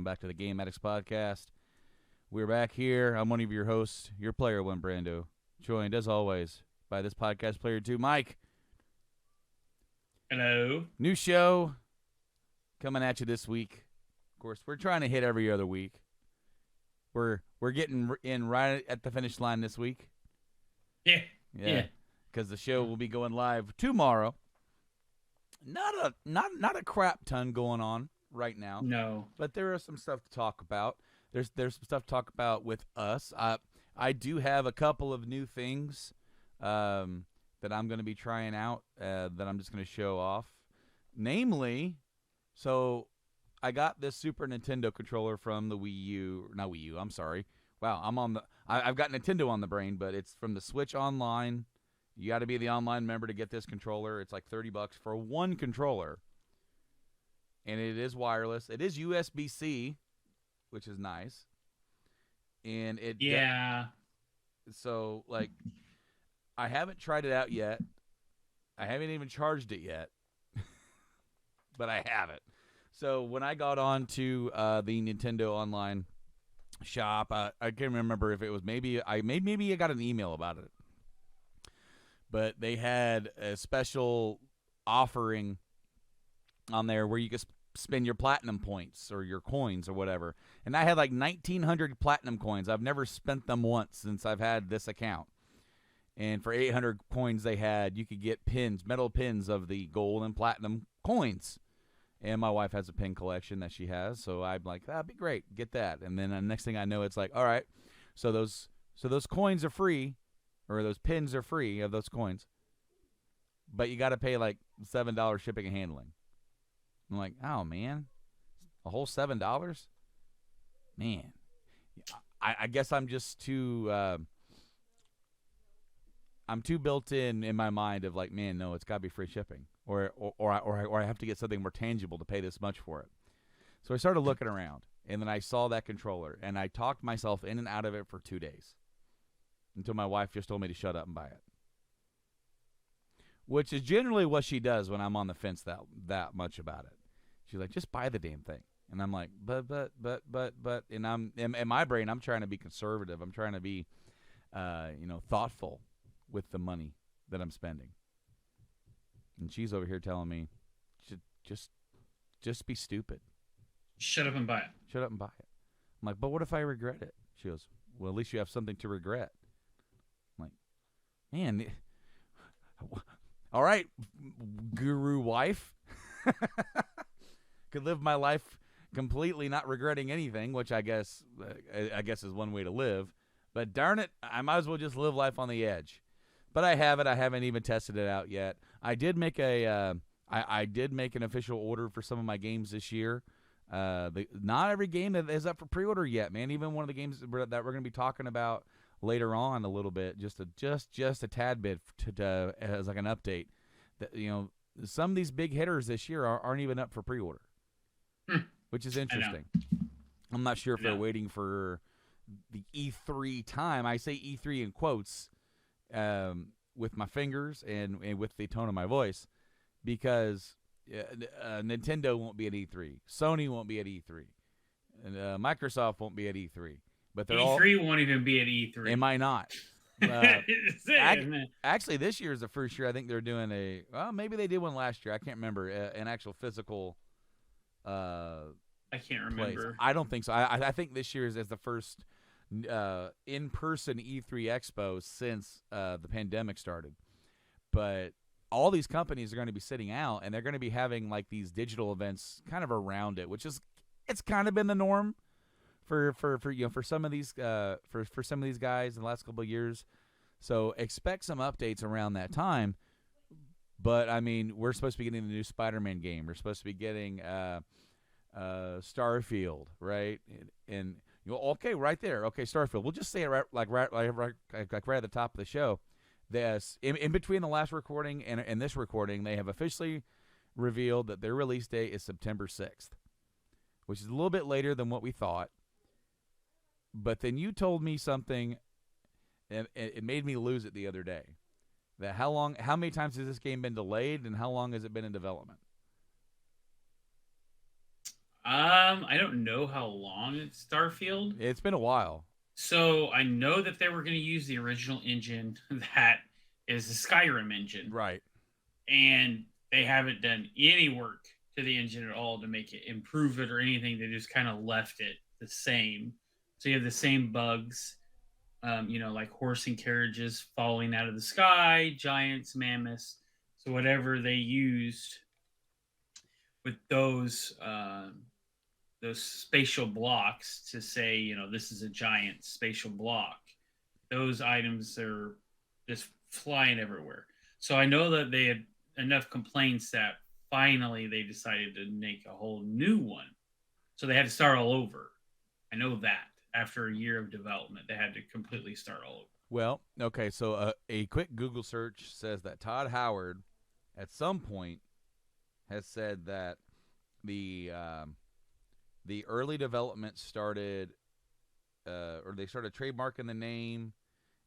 back to the Game Addicts podcast. We're back here. I'm one of your hosts, your player one, Brando, joined as always by this podcast player two, Mike. Hello. New show coming at you this week. Of course, we're trying to hit every other week. We're getting in right at the finish line this week. Yeah. Because the show will be going live tomorrow. Not a crap ton going on right now. No. But there is some stuff to talk about. There's some stuff to talk about with us. I do have a couple of new things that I'm going to be trying out that I'm just going to show off. Namely, so I got this Super Nintendo controller from the Wii U. Not Wii U, I'm sorry. Wow, I've got Nintendo on the brain, but it's from the Switch Online. You got to be the online member to get this controller. It's like $30 for one controller. And it is wireless. It is USB-C, which is nice. And it so like I haven't tried it out yet. I haven't even charged it yet. But I have it. So when I got on to the Nintendo Online shop, I can't remember if it was maybe I got an email about it. But they had a special offering on there where you could spend your platinum points or your coins or whatever. And I had like 1,900 platinum coins. I've never spent them once since I've had this account. And for 800 coins you could get pins, metal pins of the gold and platinum coins. And my wife has a pin collection that she has, so I'm like, that'd be great, get that. And then the next thing I know, it's like, all right, so those coins are free, or those pins are free of those coins, but you got to pay like $7 shipping and handling. I'm like, oh man, a whole $7, man. I guess I'm just too I'm too built in my mind of like, man, no, it's got to be free shipping, or I have to get something more tangible to pay this much for it. So I started looking around, and then I saw that controller, and I talked myself in and out of it for 2 days until my wife just told me to shut up and buy it, which is generally what she does when I'm on the fence that much about it. She's like, just buy the damn thing. And I'm like, but, and I'm in my brain, I'm trying to be conservative. I'm trying to be, thoughtful with the money that I'm spending. And she's over here telling me, just be stupid. Shut up and buy it. Shut up and buy it. I'm like, but what if I regret it? She goes, well, at least you have something to regret. I'm like, man, all right, guru wife. Could live my life completely not regretting anything, which I guess is one way to live. But darn it, I might as well just live life on the edge. But I have it. I haven't even tested it out yet. I did make I did make an official order for some of my games this year. Not every game is up for pre-order yet, man. Even one of the games that we're going to be talking about later on a little bit, just a tad bit to as like an update. That, some of these big hitters this year aren't even up for pre-order, which is interesting. I'm not sure if they're waiting for the E3 time. I say E3 in quotes with my fingers and with the tone of my voice, because Nintendo won't be at E3, Sony won't be at E3, and Microsoft won't be at E3. But they're E3 won't even be at E3. Am I not? Actually, this year is the first year I think they're doing maybe they did one last year. I can't remember an actual physical. I can't remember. Place. I don't think so. I think this year is the first in-person E3 Expo since the pandemic started. But all these companies are going to be sitting out, and they're going to be having like these digital events kind of around it, which is it's kind of been the norm for some of these for some of these guys in the last couple of years. So expect some updates around that time. But I mean, we're supposed to be getting the new Spider-Man game. We're supposed to be getting Starfield, right? And okay, right there. Okay, Starfield. We'll just say it right at the top of the show. In between the last recording and this recording, they have officially revealed that their release date is September 6th, which is a little bit later than what we thought. But then you told me something, and it made me lose it the other day. That how many times has this game been delayed, and how long has it been in development? I don't know how long it's Starfield. It's been a while. So I know that they were going to use the original engine that is the Skyrim engine, Right. and they haven't done any work to the engine at all to make it improve it or anything. They just kind of left it the same. So you have the same bugs, like horse and carriages falling out of the sky, giants, mammoths. So whatever they used with those spatial blocks to say, this is a giant spatial block. Those items are just flying everywhere. So I know that they had enough complaints that finally they decided to make a whole new one. So they had to start all over. I know that after a year of development, they had to completely start all over. Well, okay, so a quick Google search says that Todd Howard, at some point, has said that the early development started, or they started trademarking the name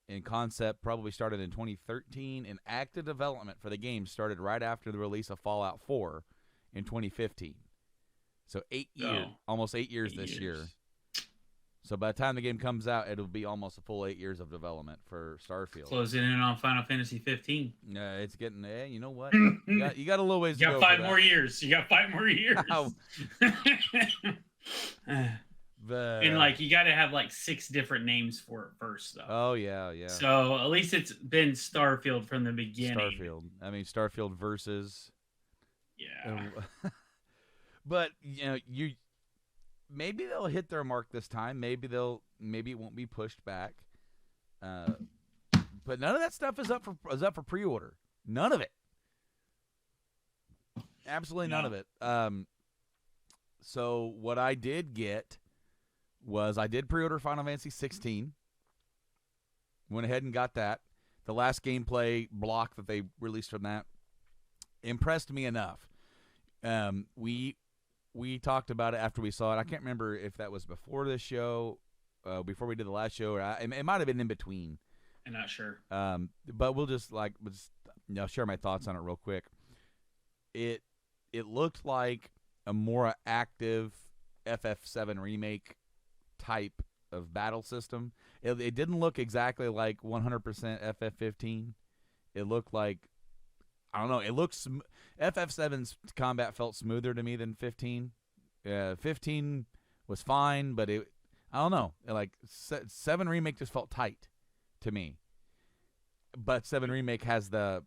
and concept probably started in 2013, and active development for the game started right after the release of Fallout 4 in 2015. So 8 years, almost 8 years this year. So by the time the game comes out, it'll be almost a full 8 years of development for Starfield. Closing in on Final Fantasy 15. It's getting, you know what? You got a little ways to go. You got 5 more years. You got 5 more years. And you got to have 6 different names for it first, though. Oh yeah. So at least it's been Starfield from the beginning. Starfield versus. Yeah. But you maybe they'll hit their mark this time. Maybe it won't be pushed back. But none of that stuff is up for pre-order. None of it. Absolutely none of it. So what I did get was I did pre-order Final Fantasy 16. Went ahead and got that. The last gameplay block that they released from that impressed me enough. We talked about it after we saw it. I can't remember if that was before this show, before we did the last show, or it might have been in between. I'm not sure. But we'll just share my thoughts on it real quick. It looked like a more active FF7 remake type of battle system. It didn't look exactly like 100% FF15. It looked like, I don't know, it looks FF7's combat felt smoother to me than 15. 15 was fine, but I don't know. 7 Remake just felt tight to me. But 7 Remake has the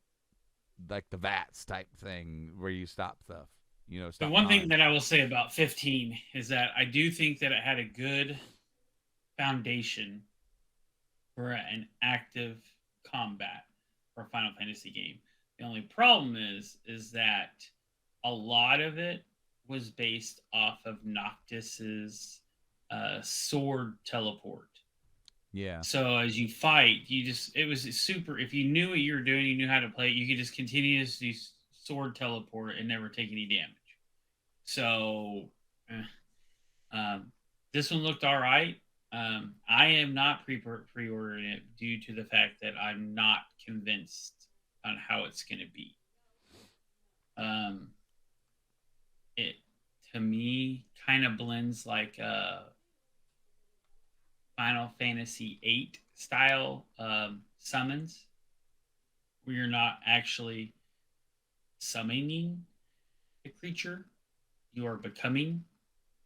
VATS type thing where you stop stuff. The one thing that I will say about 15 is that I do think that it had a good foundation for an active combat for a Final Fantasy game. The only problem is that a lot of it was based off of Noctis's sword teleport. Yeah. So as you fight, it was super. If you knew what you were doing, you knew how to play it, you could just continuously sword teleport and never take any damage. So this one looked all right. I am not pre-ordering it due to the fact that I'm not convinced on how it's going to be. It, to me, kind of blends like Final Fantasy VIII style summons, where you're not actually summoning the creature, you are becoming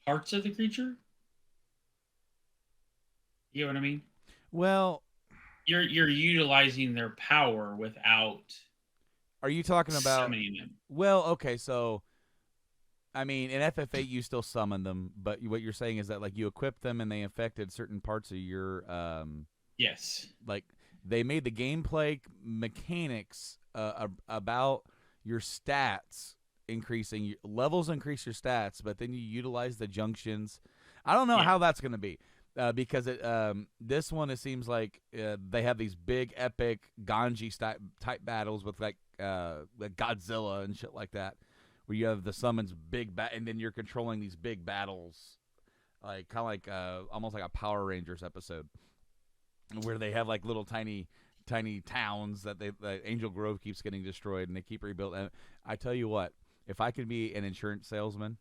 parts of the creature. You know what I mean? Well, you're utilizing their power without. Are you talking about summoning them? Well, okay, so I mean, in FF8 you still summon them, but what you're saying is that you equip them and they affected certain parts of your yes. They made the gameplay mechanics about your stats increasing, levels increase your stats, but then you utilize the junctions. I don't know how that's going to be. Because this one, it seems like they have these big, epic Ganji type battles with like Godzilla and shit like that, where you have the summons and then you're controlling these big battles, kind of like almost like a Power Rangers episode, where they have little tiny towns that Angel Grove keeps getting destroyed and they keep rebuilding. And I tell you what, if I could be an insurance salesman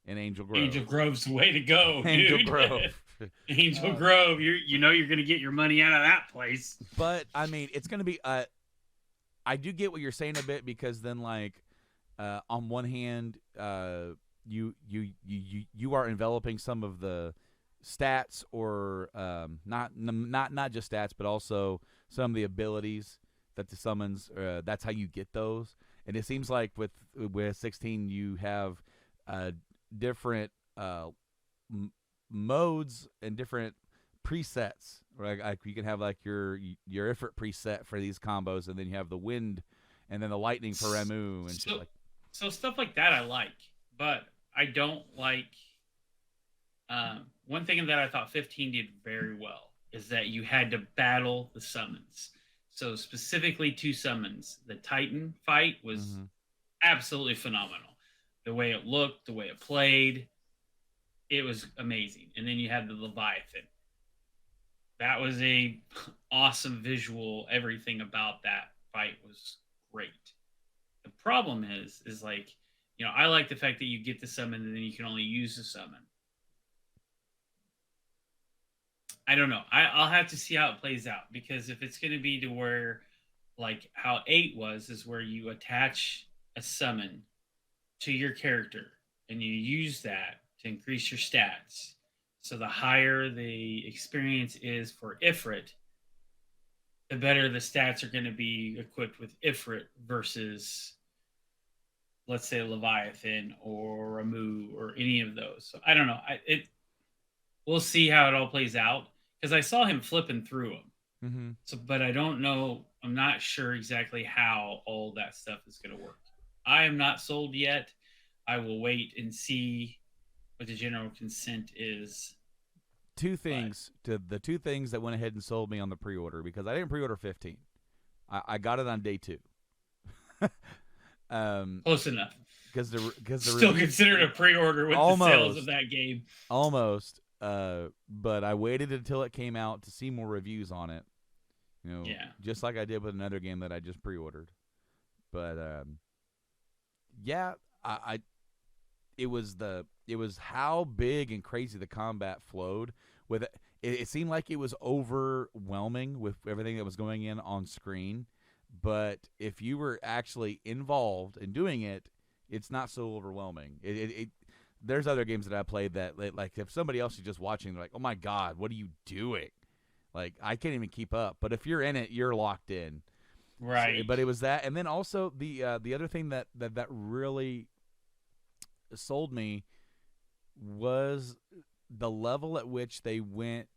in Angel Angel Grove. Grove's the way to go, Angel dude. Grove. Angel Grove, you know you're gonna get your money out of that place. But I mean, it's gonna be. I do get what you're saying a bit because then, like, on one hand, you are enveloping some of the stats, or not just stats, but also some of the abilities that the summons. That's how you get those. And it seems like with 16, you have different modes and different presets. Right? Like you can have like your Ifrit preset for these combos, and then you have the wind, and then the lightning for Ramu and shit like. So stuff like that I like, but I don't like. One thing that I thought 15 did very well is that you had to battle the summons. So specifically two summons. The Titan fight was absolutely phenomenal. The way it looked, the way it played, it was amazing. And then you had the Leviathan. That was a awesome visual. Everything about that fight was great. The problem is like, I like the fact that you get the summon and then you can only use the summon. I don't know. I'll have to see how it plays out, because if it's going to be to where, like how 8 was, is where you attach a summon to your character and you use that to increase your stats. So the higher the experience is for Ifrit, the better the stats are going to be equipped with Ifrit versus, let's say, Leviathan or Ramu or any of those. So I don't know. We'll see how it all plays out, because I saw him flipping through them. Mm-hmm. So, but I don't know. I'm not sure exactly how all that stuff is going to work. I am not sold yet. I will wait and see what the general consent is. The two things that went ahead and sold me on the pre-order, because I didn't pre-order 15. I got it on day 2. Close enough. Because still considered a pre-order with the sales of that game. Almost. But I waited until it came out to see more reviews on it. Just like I did with another game that I just pre-ordered. But yeah, it was how big and crazy the combat flowed. With it seemed like it was overwhelming with everything that was going in on screen. But if you were actually involved in doing it, it's not so overwhelming. There's other games that I played that, like, if somebody else is just watching, they're like, "Oh my God, what are you doing?" Like, I can't even keep up. But if you're in it, you're locked in. Right. But it was that, and then also the other thing that really sold me was the level at which they went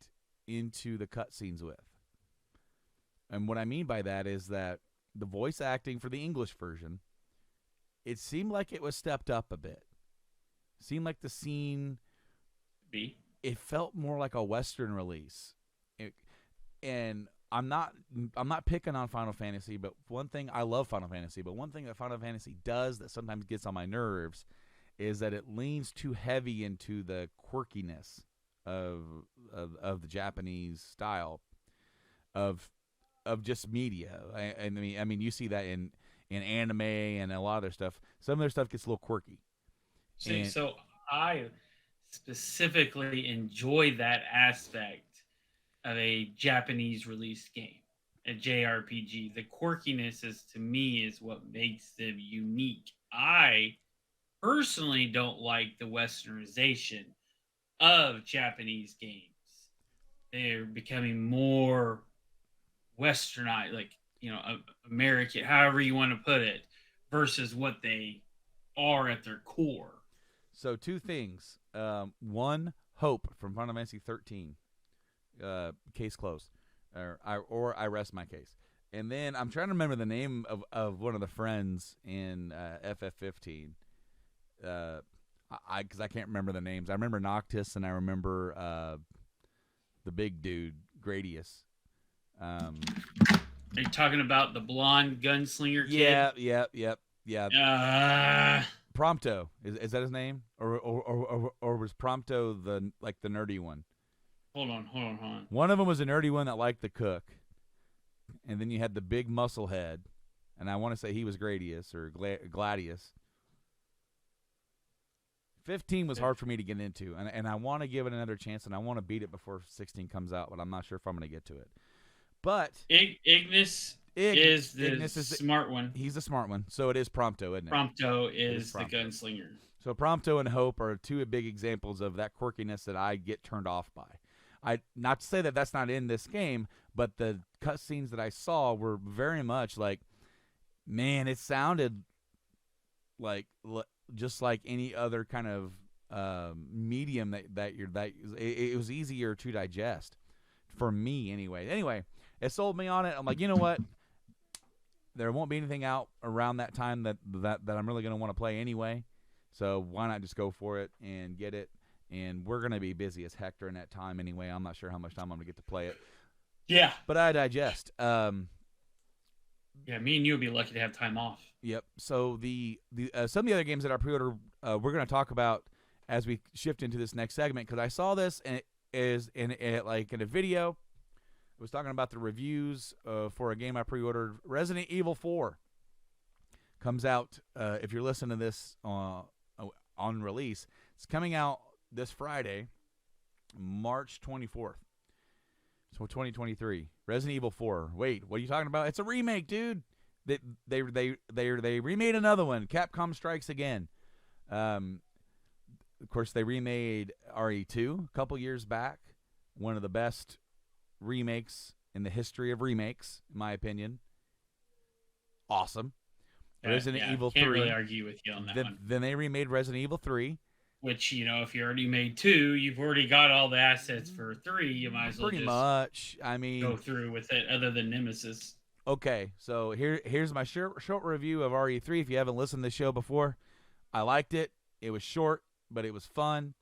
into the cutscenes with. And what I mean by that is that the voice acting for the English version, it seemed like it was stepped up a bit. Seemed like the scene, it felt more like a Western release. And I'm not picking on Final Fantasy, but one thing, I love Final Fantasy, but one thing that Final Fantasy does that sometimes gets on my nerves is that it leans too heavy into the quirkiness of the Japanese style of just media. I mean, you see that in anime and a lot of their stuff. Some of their stuff gets a little quirky. See, so I specifically enjoy that aspect of a Japanese released game, a JRPG. The quirkiness to me is what makes them unique. I personally don't like the westernization of Japanese games. They're becoming more westernized, like, American, however you want to put it, versus what they are at their core. So 2 things. One, Hope from Final Fantasy 13. Case closed. Or I rest my case. And then I'm trying to remember the name of one of the friends in FF15. Because I can't remember the names. I remember Noctis, and I remember the big dude, Gradius. Are you talking about the blonde gunslinger kid? Yeah. Prompto, is that his name, or was Prompto the nerdy one? Hold on. One of them was a nerdy one that liked to cook, and then you had the big muscle head, and I want to say he was Gradius or Gladius. 15 was hard for me to get into, and I want to give it another chance, and I want to beat it before 16 comes out, but I'm not sure if I'm going to get to it. But Ignis is the Ignis is smart one. He's the smart one, so it is Prompto, isn't it? Prompto is the gunslinger. So Prompto and Hope are two big examples of that quirkiness that I get turned off by. Not to say that that's not in this game, but the cutscenes that I saw were very much like, man, it sounded like just like any other kind of medium that it was easier to digest for me anyway. Anyway, it sold me on it. I'm like, you know what? There won't be anything out around that time that I'm really going to want to play anyway. So why not just go for it and get it? And we're going to be busy as heck during that time anyway. I'm not sure how much time I'm going to get to play it. Yeah. But I digest. Yeah, me and you will be lucky to have time off. Yep. So the some of the other games that I pre-order, we're going to talk about as we shift into this next segment, because I saw this and it is in a video. It was talking about the reviews for a game I pre-ordered. Resident Evil 4 comes out. If you're listening to this on release, it's coming out this Friday, March 24th. So 2023. Resident Evil 4. Wait, what are you talking about? It's a remake, dude. They remade another one. Capcom strikes again. Of course, they remade RE2 a couple years back. One of the best remakes in the history of remakes, in my opinion. Awesome. Resident Evil 3. Can't really argue with you on that one. Then they remade Resident Evil 3. Which, if you already made 2, you've already got all the assets for 3. You might as well pretty much. I mean, go through with it, other than Nemesis. Okay, so here's my short review of RE3. If you haven't listened to the show before, I liked it. It was short, but it was fun.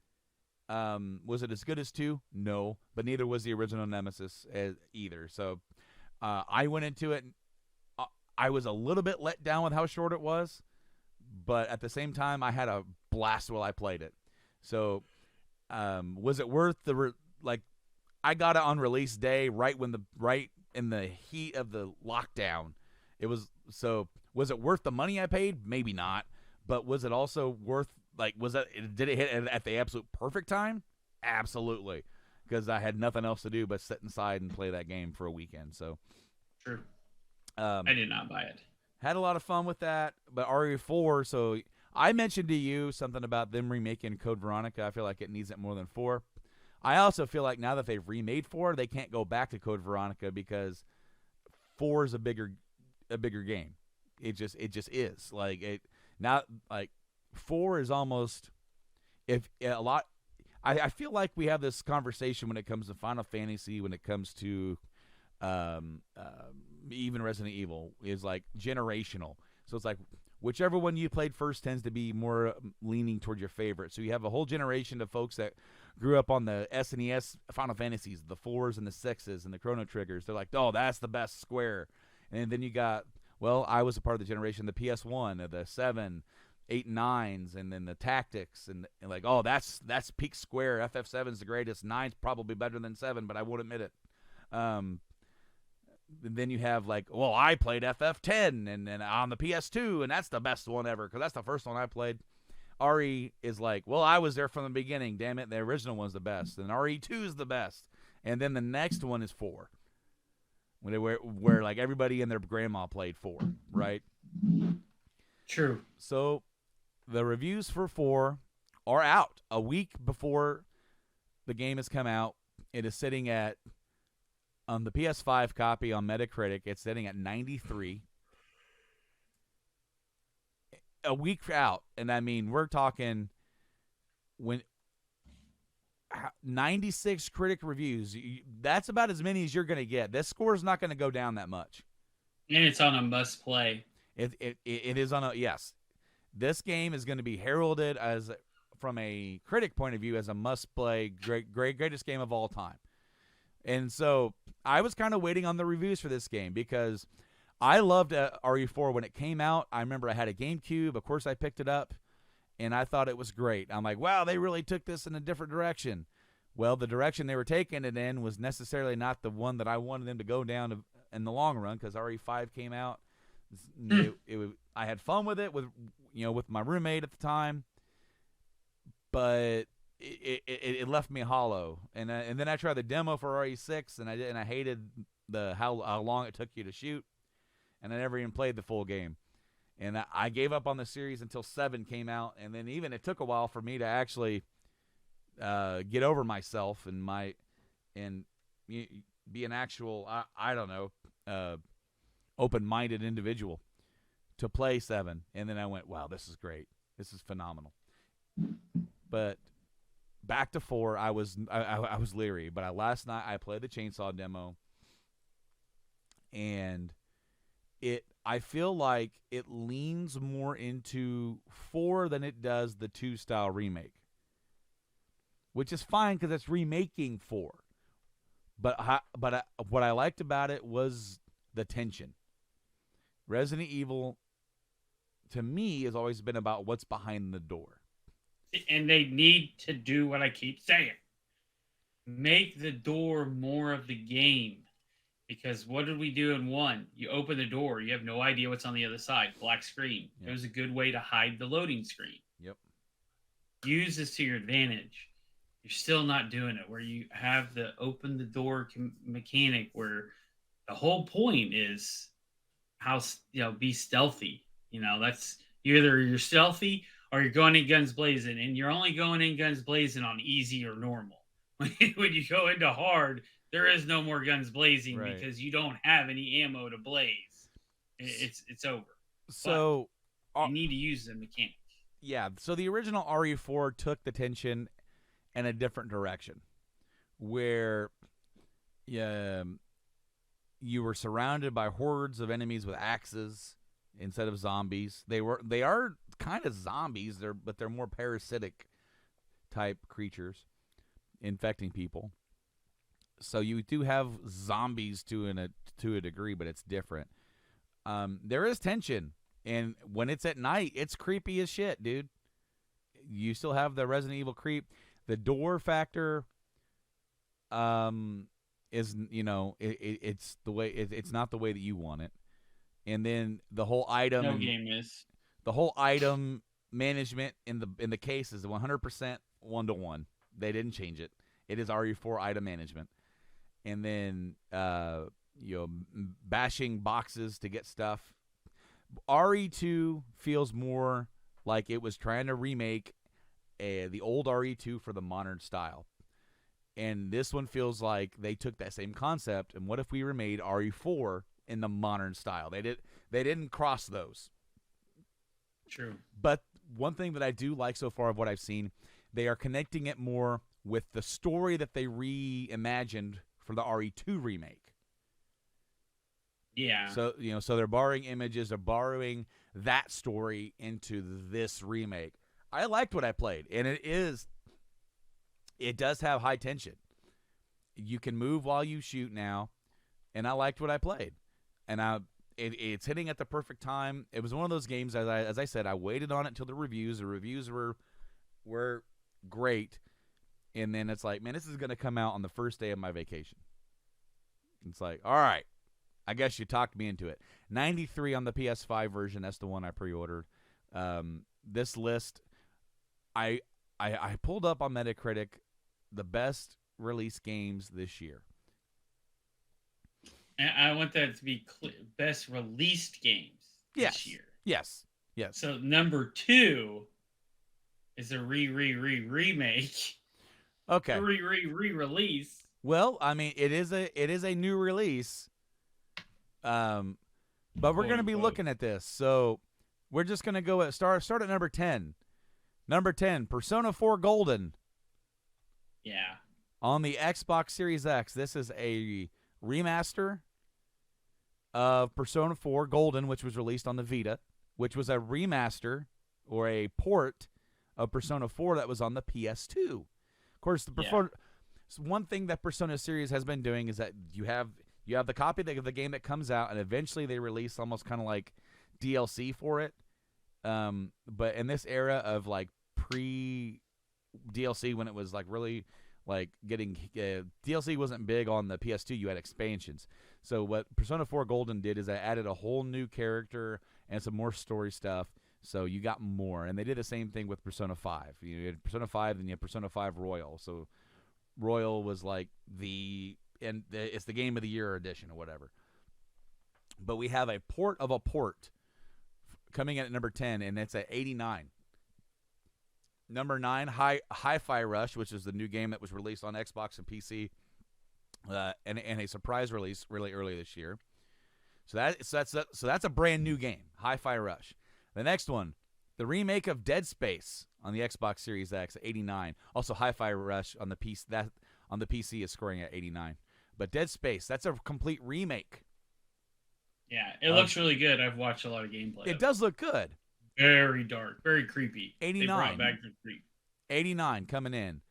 Was it as good as 2? No, but neither was the original Nemesis either. So I went into it. I was a little bit let down with how short it was, but at the same time, I had a blast while I played it. So was it worth I got it on release day, right in the heat of the lockdown. Was it worth the money I paid? Maybe not. But was it also worth, did it hit at the absolute perfect time? Absolutely. Because I had nothing else to do but sit inside and play that game for a weekend. So true. I did not buy it. Had a lot of fun with that. But RE4, so I mentioned to you something about them remaking Code Veronica. I feel like it needs it more than 4. I also feel like now that they've remade 4, they can't go back to Code Veronica because 4 is a bigger game. It just is. Now 4 is almost I feel like we have this conversation when it comes to Final Fantasy, when it comes to even Resident Evil, is like generational. So it's like whichever one you played first tends to be more leaning toward your favorite. So you have a whole generation of folks that grew up on the SNES Final Fantasies, the 4s and the 6s and the Chrono Triggers. They're like, oh, that's the best Square. And then you got, I was a part of the generation, the PS1, the 7, 8, and 9s, and then the Tactics, and like, oh, that's peak Square. FF7's the greatest. 9's probably better than 7, but I won't admit it. Then you have I played FF10 and on the PS2, and that's the best one ever because that's the first one I played. RE is I was there from the beginning. Damn it, the original one's the best, and RE2 is the best, and then the next one is 4, where everybody and their grandma played 4, right? True. So the reviews for 4 are out a week before the game has come out. It is sitting at on the PS5 copy on Metacritic. It's sitting at 93. A week out, and I mean we're talking when 96 critic reviews. That's about as many as you're going to get. This score is not going to go down that much, and it's on a must play. It is on a yes. This game is going to be heralded as, from a critic point of view, as a must play, greatest game of all time. And so I was kind of waiting on the reviews for this game because I loved RE4 when it came out. I remember I had a GameCube. Of course, I picked it up, and I thought it was great. I'm like, wow, they really took this in a different direction. Well, the direction they were taking it in was necessarily not the one that I wanted them to go down in the long run because RE5 came out. I had fun with it with my roommate at the time, but it left me hollow. And then I tried the demo for RE6, and I hated the how long it took you to shoot, and I never even played the full game. And I gave up on the series until 7 came out, and then even it took a while for me to actually get over myself and be an actual I don't know open-minded individual to play 7. And then I went, wow, this is great, this is phenomenal. But back to 4, I was leery. But last night I played the Chainsaw demo, and I feel like it leans more into 4 than it does the 2 style remake, which is fine because it's remaking 4. But what I liked about it was the tension. Resident Evil, to me, has always been about what's behind the door. And they need to do what I keep saying. Make the door more of the game. Because what did we do in 1? You open the door, you have no idea what's on the other side. Black screen. Yep. It was a good way to hide the loading screen. Yep. Use this to your advantage. You're still not doing it, where you have the open the door mechanic, where the whole point is how, be stealthy. That's either you're stealthy or you're going in guns blazing, and you're only going in guns blazing on easy or normal. When you go into hard, there is no more guns blazing, right? Because you don't have any ammo to blaze. It's over. So you need to use the mechanic. Yeah. So the original RE4 took the tension in a different direction, where you were surrounded by hordes of enemies with axes instead of zombies. They are kind of zombies, but they're more parasitic type creatures infecting people. So you do have zombies to a degree, but it's different. There is tension, and when it's at night, it's creepy as shit, dude. You still have the Resident Evil creep. The door factor is, it's the way it's not the way that you want it. And then the whole item the whole item management in the case is 100% 1-to-1. They didn't change it. It is RE4 item management. And then bashing boxes to get stuff. RE2 feels more like it was trying to remake the old RE2 for the modern style. And this one feels like they took that same concept, and what if we remade RE4 in the modern style? They didn't cross those. True. But one thing that I do like so far of what I've seen, they are connecting it more with the story that they reimagined for the RE2 remake. Yeah. So, so they're borrowing images, they're borrowing that story into this remake. I liked what I played, and it does have high tension. You can move while you shoot now, and I liked what I played. And it's hitting at the perfect time. It was one of those games, as I said, I waited on it until the reviews. The reviews were great. And then it's like, man, this is going to come out on the first day of my vacation. It's like, all right, I guess you talked me into it. 93 on the PS5 version. That's the one I pre-ordered. This list, I pulled up on Metacritic the best release games this year. And I want that to be clear. Best released games this year. Yes. So number 2 is a remake. Okay. Re-release. Well, I mean, it is a new release. But we're going to be looking at this. So we're just going to go at start at number 10. Number 10, Persona 4 Golden. Yeah. On the Xbox Series X, this is a remaster of Persona 4 Golden, which was released on the Vita, which was a remaster or a port of Persona 4 that was on the PS2. Of course, one thing that Persona series has been doing is that you have the copy of the game that comes out, and eventually they release almost kind of like DLC for it. But in this era of like pre-DLC, when it was like really like getting DLC wasn't big on the PS2, you had expansions. So what Persona 4 Golden did is I added a whole new character and some more story stuff So you got more, and they did the same thing with Persona 5. You had Persona 5, then you had Persona 5 Royal. So Royal was like it's the Game of the Year edition or whatever. But we have a port of a port coming in at number 10, and it's at 89. Number 9, Hi-Fi Rush, which is the new game that was released on Xbox and PC, and a surprise release really early this year. So that's a brand new game, Hi-Fi Rush. The next one, the remake of Dead Space on the Xbox Series X, 89. Also, Hi-Fi Rush on the PC is scoring at 89. But Dead Space, that's a complete remake. Yeah, it looks really good. I've watched a lot of gameplay. It does look good. Very dark, very creepy. 89. They brought back the creep. 89 coming in.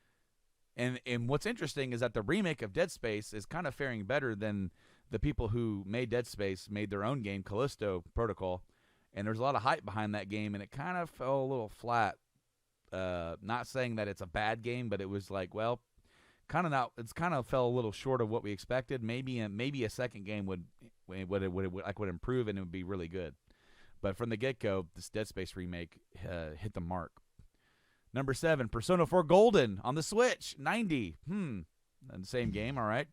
And what's interesting is that the remake of Dead Space is kind of faring better than the people who made Dead Space made their own game, Callisto Protocol. And there's a lot of hype behind that game, and it kind of fell a little flat. Not saying that it's a bad game, but it was like, well, it's kind of fell a little short of what we expected. Maybe a second game would improve, and it would be really good. But from the get-go, this Dead Space remake hit the mark. Number 7, Persona 4 Golden on the Switch, 90. The same game, all right.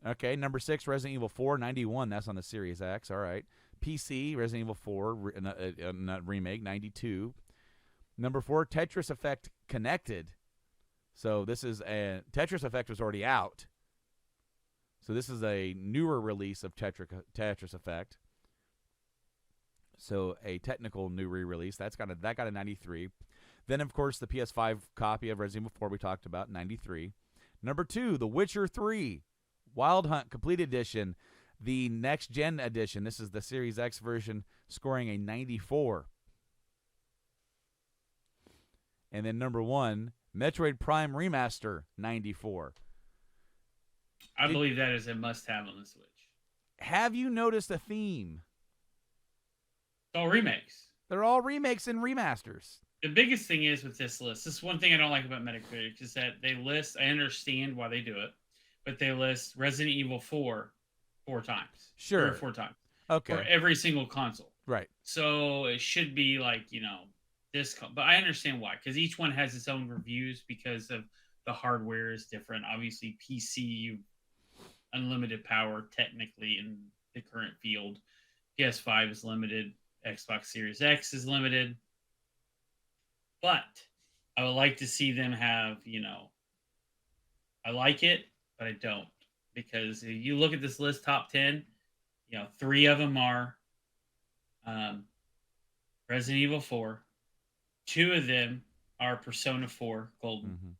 Okay, number 6, Resident Evil 4, 91. That's on the Series X, all right. PC, Resident Evil 4 remake, 92. Number 4, Tetris Effect Connected. So this is Tetris Effect was already out. So this is a newer release of Tetris Effect. So a technical new re-release. That got a 93. Then, of course, the PS5 copy of Resident Evil 4 we talked about, 93. Number 2, The Witcher 3, Wild Hunt Complete Edition, the next-gen edition. This is the Series X version, scoring a 94. And then number 1, Metroid Prime Remaster, 94. I believe that is a must-have on the Switch. Have you noticed a theme? It's all remakes. They're all remakes and remasters. The biggest thing is with this list, this is one thing I don't like about Metacritic, is that they list, I understand why they do it, but they list Resident Evil 4 times. Sure. 4 times. Okay. For every single console. Right. So it should be like, this, but I understand why, because each one has its own reviews because of the hardware is different. Obviously, PC, unlimited power technically in the current field. PS5 is limited. Xbox Series X is limited. But I would like to see them have, I like it, but I don't. Because if you look at this list, top 10, 3 of them are Resident Evil 4. 2 of them are Persona 4 Golden. Mm-hmm.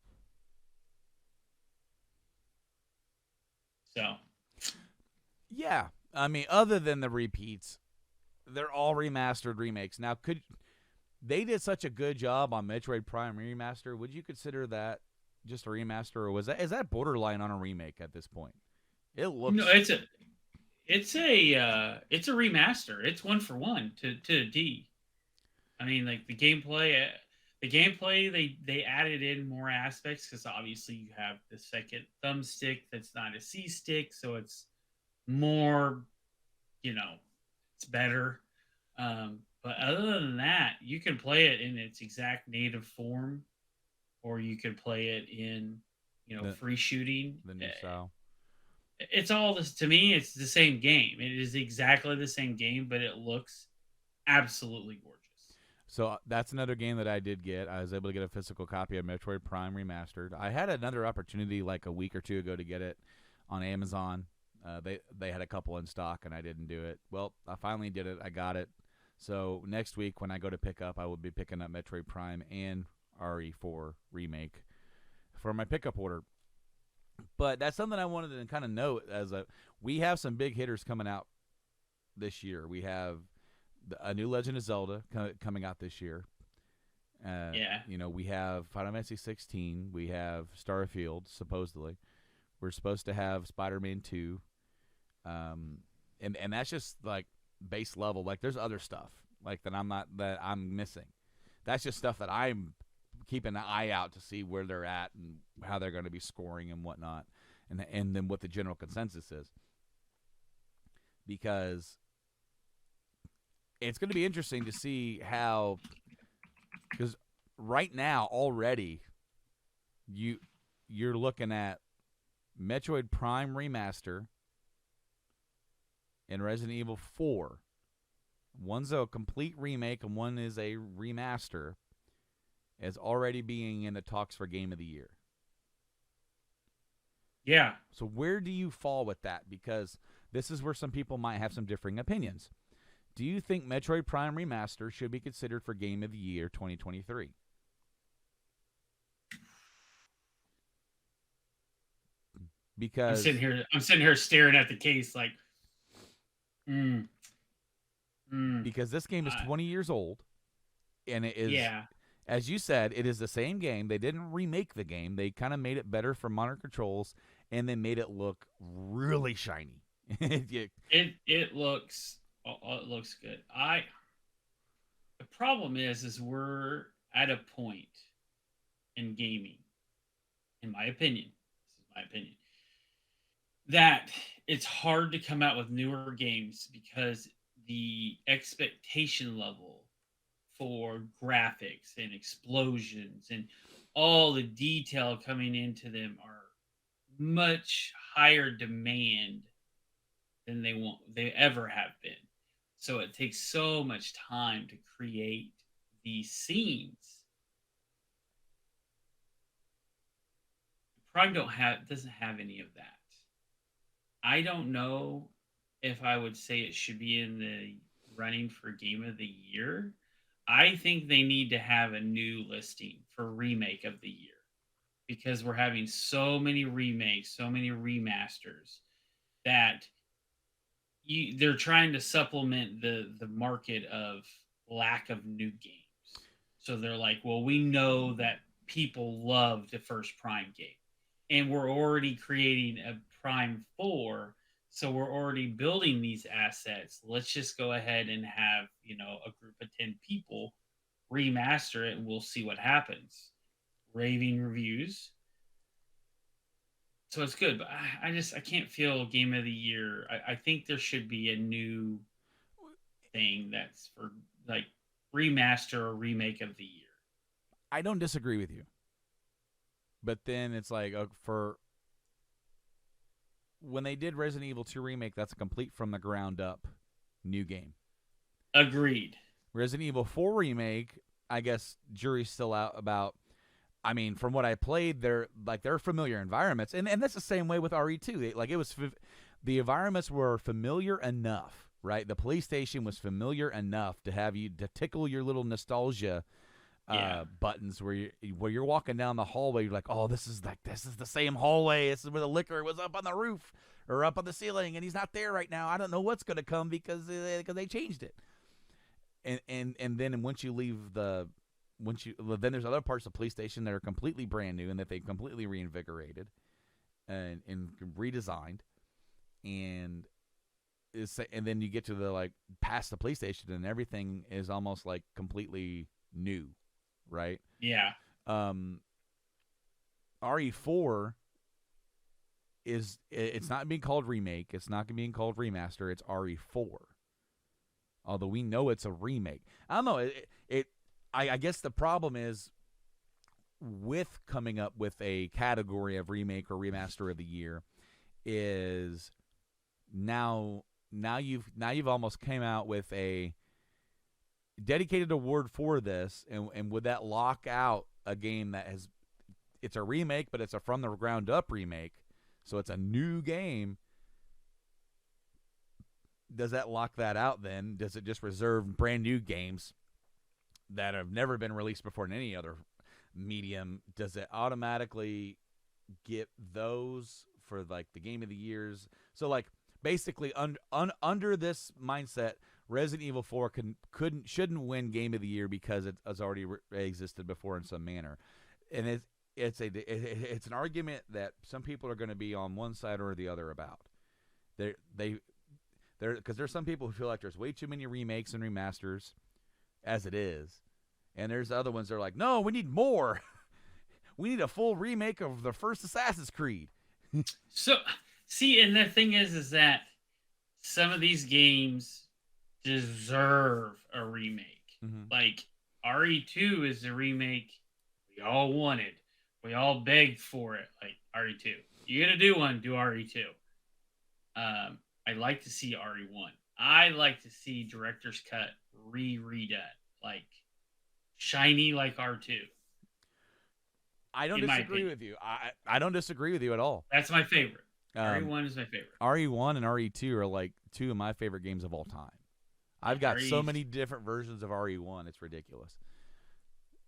So. Yeah. I mean, other than the repeats, they're all remastered remakes. Now, they did such a good job on Metroid Prime Remaster. Would you consider that just a remaster, or is that borderline on a remake at this point? It looks. No, it's a remaster. It's 1-for-1 to a D. I mean, like the gameplay they added in more aspects because obviously you have the second thumbstick that's not a C stick, so it's more, it's better. But other than that, you can play it in its exact native form, or you could play it in, free shooting. The new style. It's all this to me. It's the same game. It is exactly the same game, but it looks absolutely gorgeous. So that's another game that I did get. I was able to get a physical copy of Metroid Prime Remastered. I had another opportunity like a week or two ago to get it on Amazon. They had a couple in stock, and I didn't do it. Well, I finally did it. I got it. So next week when I go to pick up, I will be picking up Metroid Prime and RE4 Remake for my pickup order. But that's something I wanted to kind of note we have some big hitters coming out this year. We have a new Legend of Zelda coming out this year. Yeah. We have Final Fantasy 16. We have Starfield, supposedly. We're supposed to have Spider-Man 2. And that's just like base level. Like there's other stuff like that I'm missing. That's just stuff that I'm keeping an eye out to see where they're at and how they're going to be scoring and whatnot, and then what the general consensus is. Because it's going to be interesting to see how, because right now already you you're looking at Metroid Prime Remaster and Resident Evil 4. One's a complete remake and one is a remaster, as already being in the talks for Game of the Year. Yeah. So where do you fall with that? Because this is where some people might have some differing opinions. Do you think Metroid Prime Remaster should be considered for Game of the Year 2023? Because I'm sitting here staring at the case like, mm, because this game is 20 years old, and it is, yeah. as you said, it is the same game. They didn't remake the game. They kind of made it better for modern controls, and they made it look really shiny. It looks good. The problem is we're at a point in gaming, in my opinion. This is my opinion, that it's hard to come out with newer games because the expectation level for graphics and explosions and all the detail coming into them are much higher demand than they ever have been. So it takes so much time to create these scenes. Prime doesn't have any of that. I don't know if I would say it should be in the running for Game of the Year. I think they need to have a new listing for Remake of the Year because we're having so many remakes, so many remasters that they're trying to supplement the market of lack of new games. So they're like, well, we know that people love the first Prime game, and we're already creating a Prime 4, so we're already building these assets. Let's just go ahead and have, a group of 10 people remaster it and we'll see what happens. Raving reviews. So it's good, but I can't feel Game of the Year. I think there should be a new thing that's for like remaster or remake of the year. I don't disagree with you. But then it's like for when they did Resident Evil 2 Remake, that's a complete from the ground up new game. Agreed. Resident Evil 4 Remake, I guess jury's still out about. I mean, from what I played, they're familiar environments, and that's the same way with RE2. The environments were familiar enough, right? The police station was familiar enough to have you to tickle your little nostalgia buttons where you're walking down the hallway. You're like, oh, this is the same hallway. This is where the liquor was up on the roof or up on the ceiling, and he's not there right now. I don't know what's going to come because they changed it. And then once you leave then there's other parts of the police station that are completely brand new and that they completely reinvigorated and redesigned, and then you get to the past the police station and everything is almost like completely new, right? Yeah. RE4 it's not being called remake, it's not being called remaster, it's RE4. Although we know it's a remake. I don't know. I guess the problem is with coming up with a category of remake or remaster of the year is now you've almost came out with a dedicated award for this, and would that lock out a game that it's a remake, but it's a from the ground up remake, so it's a new game? Does that lock that out then? Does it just reserve brand new games that have never been released before in any other medium? Does it automatically get those for the Game of the Years? So basically under this mindset, Resident Evil 4 shouldn't win Game of the Year because it has already existed before in some manner. And it's an argument that some people are going to be on one side or the other about. Because there's some people who feel like there's way too many remakes and remasters as it is. And there's other ones that are like, no, we need more. We need a full remake of the first Assassin's Creed. So, see, and the thing is that some of these games deserve a remake. Mm-hmm. Like RE2 is the remake we all wanted. We all begged for it. Like RE2, you're gonna do one, do RE2. I'd like to see RE1. I like to see director's cut redone, like shiny like R2. I don't In my disagree opinion, with you. I don't disagree with you at all. that's my favorite. Um, RE1 is my favorite. RE1 and RE2 are like two of my favorite games of all time. Yeah, I've got so RE. many different versions of RE1. It's ridiculous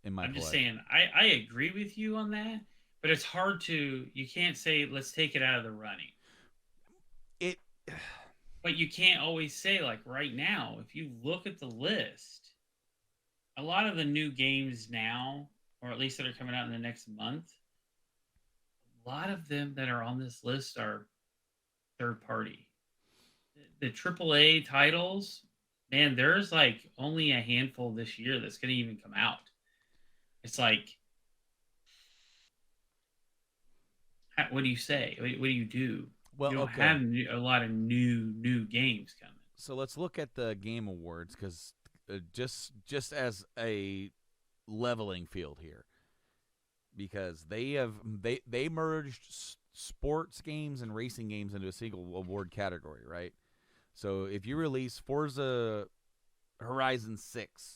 in my I'm just collection. saying, I agree with you on that, but it's hard to. You can't say let's take it out of the running, It but you can't always say like right now. If you look at the list, a lot of the new games now, or at least that are coming out in the next month, a lot of them that are on this list are third party. The AAA titles, man, there's like only a handful this year that's going to even come out. It's like, what do you say? What do you do? well, You don't okay. have a lot of new games coming. So let's look at the game awards because just as a leveling field here, because they merged sports games and racing games into a single award category, right? So if you release Forza Horizon 6,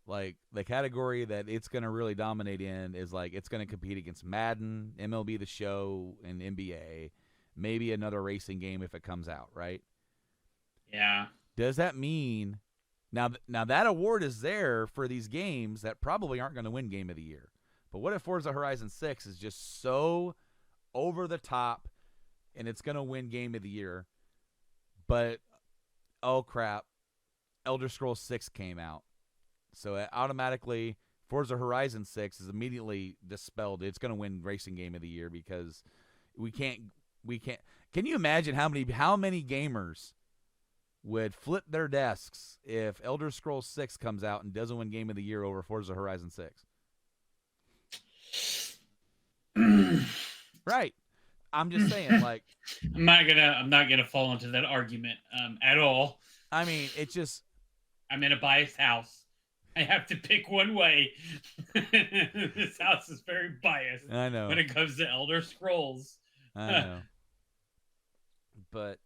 like the category that it's going to really dominate in is like it's going to compete against Madden, MLB The Show, and NBA, maybe another racing game if it comes out, right? Yeah. Does that mean now that award is there for these games that probably aren't going to win Game of the Year? But what if Forza Horizon 6 is just so over the top and it's going to win Game of the Year, but oh crap, Elder Scrolls 6 came out. So it automatically Forza Horizon 6 is immediately dispelled. It's going to win Racing Game of the Year because we can't we can't. Can you imagine how many gamers would flip their desks if Elder Scrolls 6 comes out and doesn't win Game of the Year over Forza Horizon 6? Right. I'm just saying, like, I'm not gonna fall into that argument at all. I mean, it's just, I'm in a biased house. I have to pick one way. This house is very biased I when know, it comes to Elder Scrolls. I know, but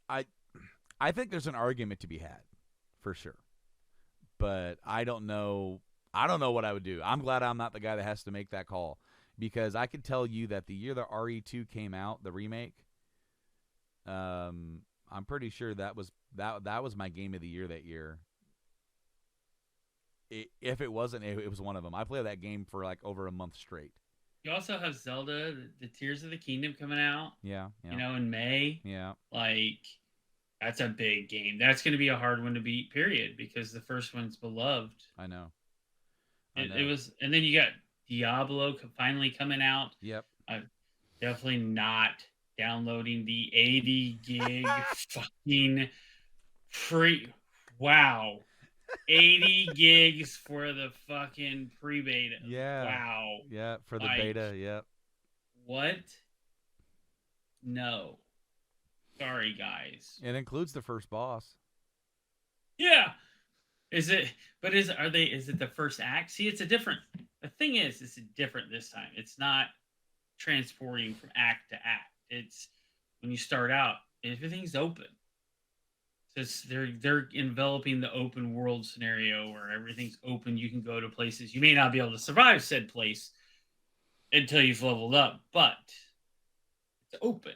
I, I think there's an argument to be had, for sure. But I don't know. I don't know what I would do. I'm glad I'm not the guy that has to make that call because I can tell you that the year that RE2 came out, the remake, I'm pretty sure that was my game of the year that year. If it wasn't, it was one of them. I played that game for like over a month straight. You also have Zelda, the Tears of the Kingdom coming out, Yeah, yeah, in May. yeah. Like, that's a big game. That's going to be a hard one to beat, period, because the first one's beloved. I know, I It know. was, and then you got Diablo finally coming out. Yep. Definitely not downloading the 80 gig fucking free. Wow. 80 gigs for the fucking pre beta. Yeah. Wow. Yeah. For the Like, beta. Yep. what? No. Sorry, guys. It includes the first boss. Yeah. Is it, but is it the first act? See, it's a different, the thing is, it's different this time. It's not transporting from act to act. It's when you start out, everything's open. So they're enveloping the open world scenario where everything's open. You can go to places. You may not be able to survive said place until you've leveled up, but it's open.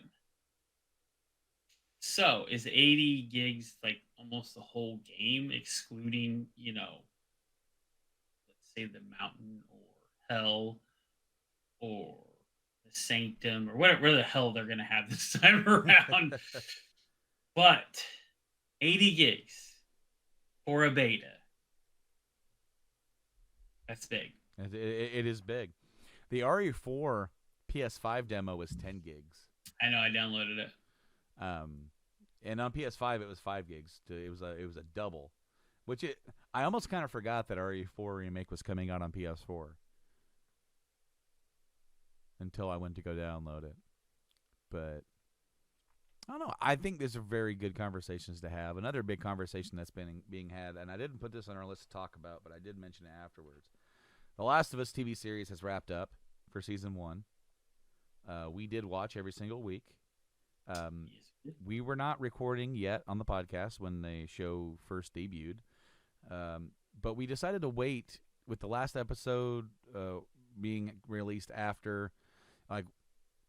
So is 80 gigs like almost the whole game, excluding, let's say the mountain or hell or the sanctum or whatever the hell they're going to have this time around. But 80 gigs for a beta. That's big. It is big. The RE4 PS5 demo was 10 gigs. I know I downloaded it. And on PS5 it was 5 gigs. It was a double, which I almost kind of forgot that RE4 remake was coming out on PS4 until I went to go download it. But I don't know. I think these are very good conversations to have. Another big conversation that's been being had, and I didn't put this on our list to talk about, but I did mention it afterwards. The Last of Us TV series has wrapped up for season 1. We did watch every single week. We were not recording yet on the podcast when the show first debuted, but we decided to wait with the last episode being released after, like,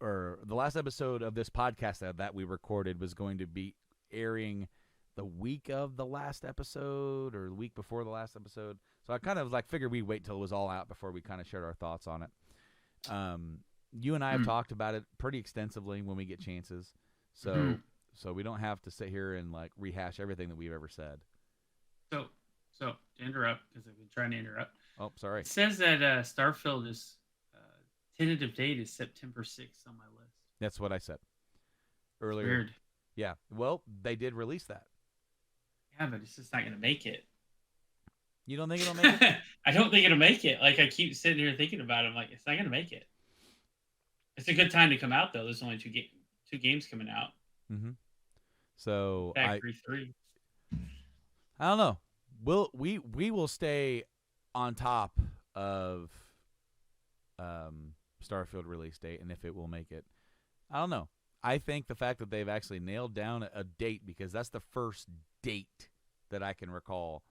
or the last episode of this podcast that we recorded was going to be airing the week of the last episode or the week before the last episode. So I kind of figured we'd wait till it was all out before we kind of shared our thoughts on it. You and I have talked about it pretty extensively when we get chances. So we don't have to sit here and rehash everything that we've ever said. So to interrupt, because I've been trying to interrupt. Oh, sorry. It says that Starfield is tentative date is September 6th on my list. That's what I said earlier. Weird. Yeah. Well, they did release that. Yeah, but it's just not going to make it. You don't think it'll make it? I don't think it'll make it. I keep sitting here thinking about it. I'm like, it's not going to make it. It's a good time to come out, though. There's only two games coming out. Mm-hmm. So Factory 3. I don't know. We will stay on top of Starfield release date and if it will make it. I don't know. I think the fact that they've actually nailed down a date, because that's the first date that I can recall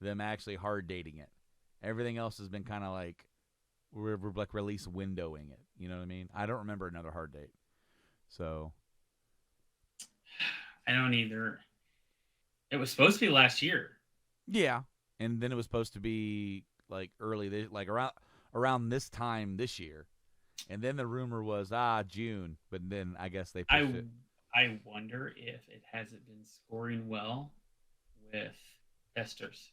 them actually hard dating it. Everything else has been kind of we're release windowing it. You know what I mean? I don't remember another hard date. So I don't either. It was supposed to be last year. Yeah, and then it was supposed to be early, around this time this year, and then the rumor was June, but then I guess they pushed it. I wonder if it hasn't been scoring well with testers.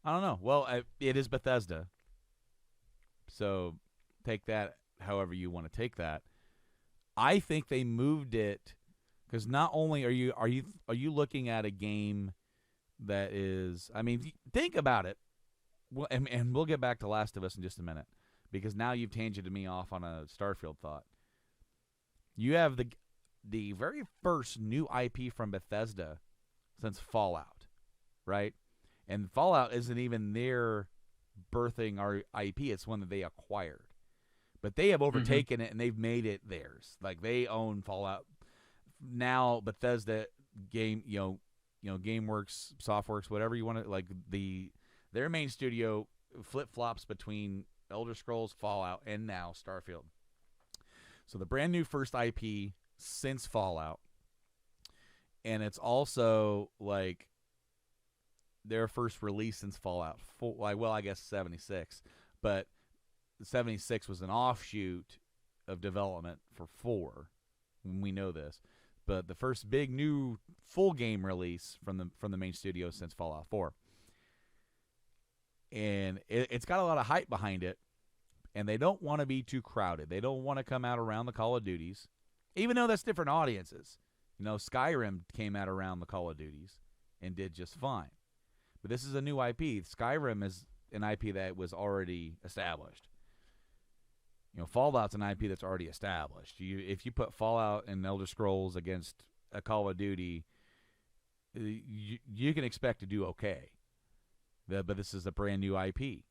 I don't know. Well, it is Bethesda, so take that however you want to take that. I think they moved it because not only are you looking at a game that is, I mean, think about it. Well, and we'll get back to Last of Us in just a minute, because now you've tangented me off on a Starfield thought. You have the very first new IP from Bethesda since Fallout, right? And Fallout isn't even their birthing our IP; it's one that they acquired. But they have overtaken it and they've made it theirs. They own Fallout. Now Bethesda GameWorks, Softworks, whatever you want to their main studio flip-flops between Elder Scrolls, Fallout, and now Starfield. So the brand new first IP since Fallout, and it's also their first release since Fallout 4. Well, I guess 76, but 76 was an offshoot of development for 4. We know this. But the first big new full game release from the main studio since Fallout 4. And it's got a lot of hype behind it, and they don't want to be too crowded. They don't want to come out around the Call of Duties, even though that's different audiences. Skyrim came out around the Call of Duties and did just fine. But this is a new IP. Skyrim is an IP that was already established. Fallout's an IP that's already established. If you put Fallout and Elder Scrolls against a Call of Duty, you can expect to do okay. But this is a brand new IP.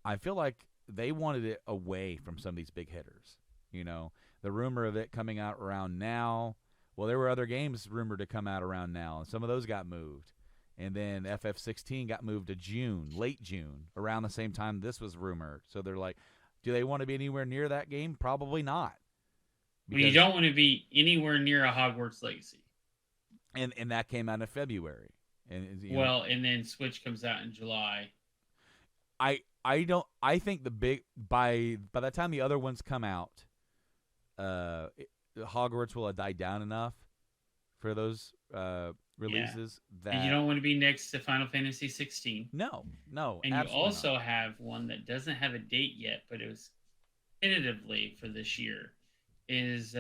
I feel like they wanted it away from some of these big hitters. The rumor of it coming out around now. Well, there were other games rumored to come out around now, and some of those got moved. And then FF16 got moved to June, late June, around the same time this was rumored. So they're like, do they want to be anywhere near that game? Probably not. Well, you don't want to be anywhere near a Hogwarts Legacy. And that came out in February. And and then Switch comes out in July. I think by the time the other ones come out, Hogwarts will have died down enough for those releases that and you don't want to be next to Final Fantasy 16. No, and you also have one that doesn't have a date yet, but it was tentatively for this year. Is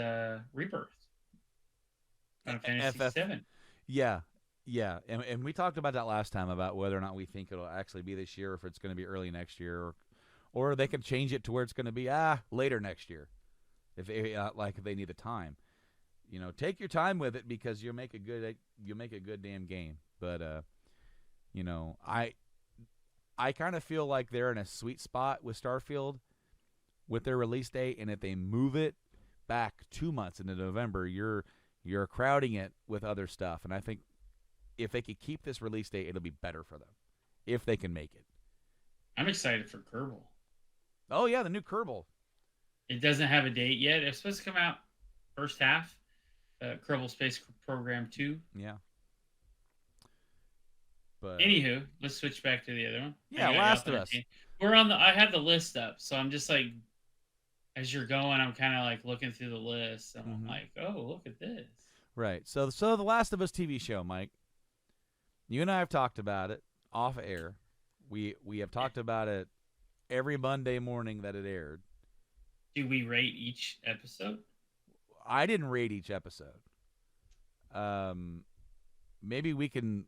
Rebirth? Final Fantasy 7. Yeah, and we talked about that last time about whether or not we think it'll actually be this year, or if it's going to be early next year, or they could change it to where it's going to be later next year, if they need the time. take your time with it because you'll make a good damn game. But I kind of feel like they're in a sweet spot with Starfield with their release date, and if they move it back 2 months into November, you're crowding it with other stuff. And I think if they could keep this release date, it'll be better for them if they can make it. I'm excited for Kerbal. Oh yeah, the new Kerbal. It doesn't have a date yet. It's supposed to come out first half. Kerbal Space Program 2. Yeah. But Anywho, let's switch back to the other one. yeah, Last of Us. We're on the. I have the list up, so I'm just like, as you're going, I'm kind of like looking through the list, and I'm like, oh, look at this. Right. So the Last of Us TV show, Mike. You and I have talked about it off air. We have talked about it every Monday morning that it aired. Do we rate each episode? I didn't rate each episode. Maybe we can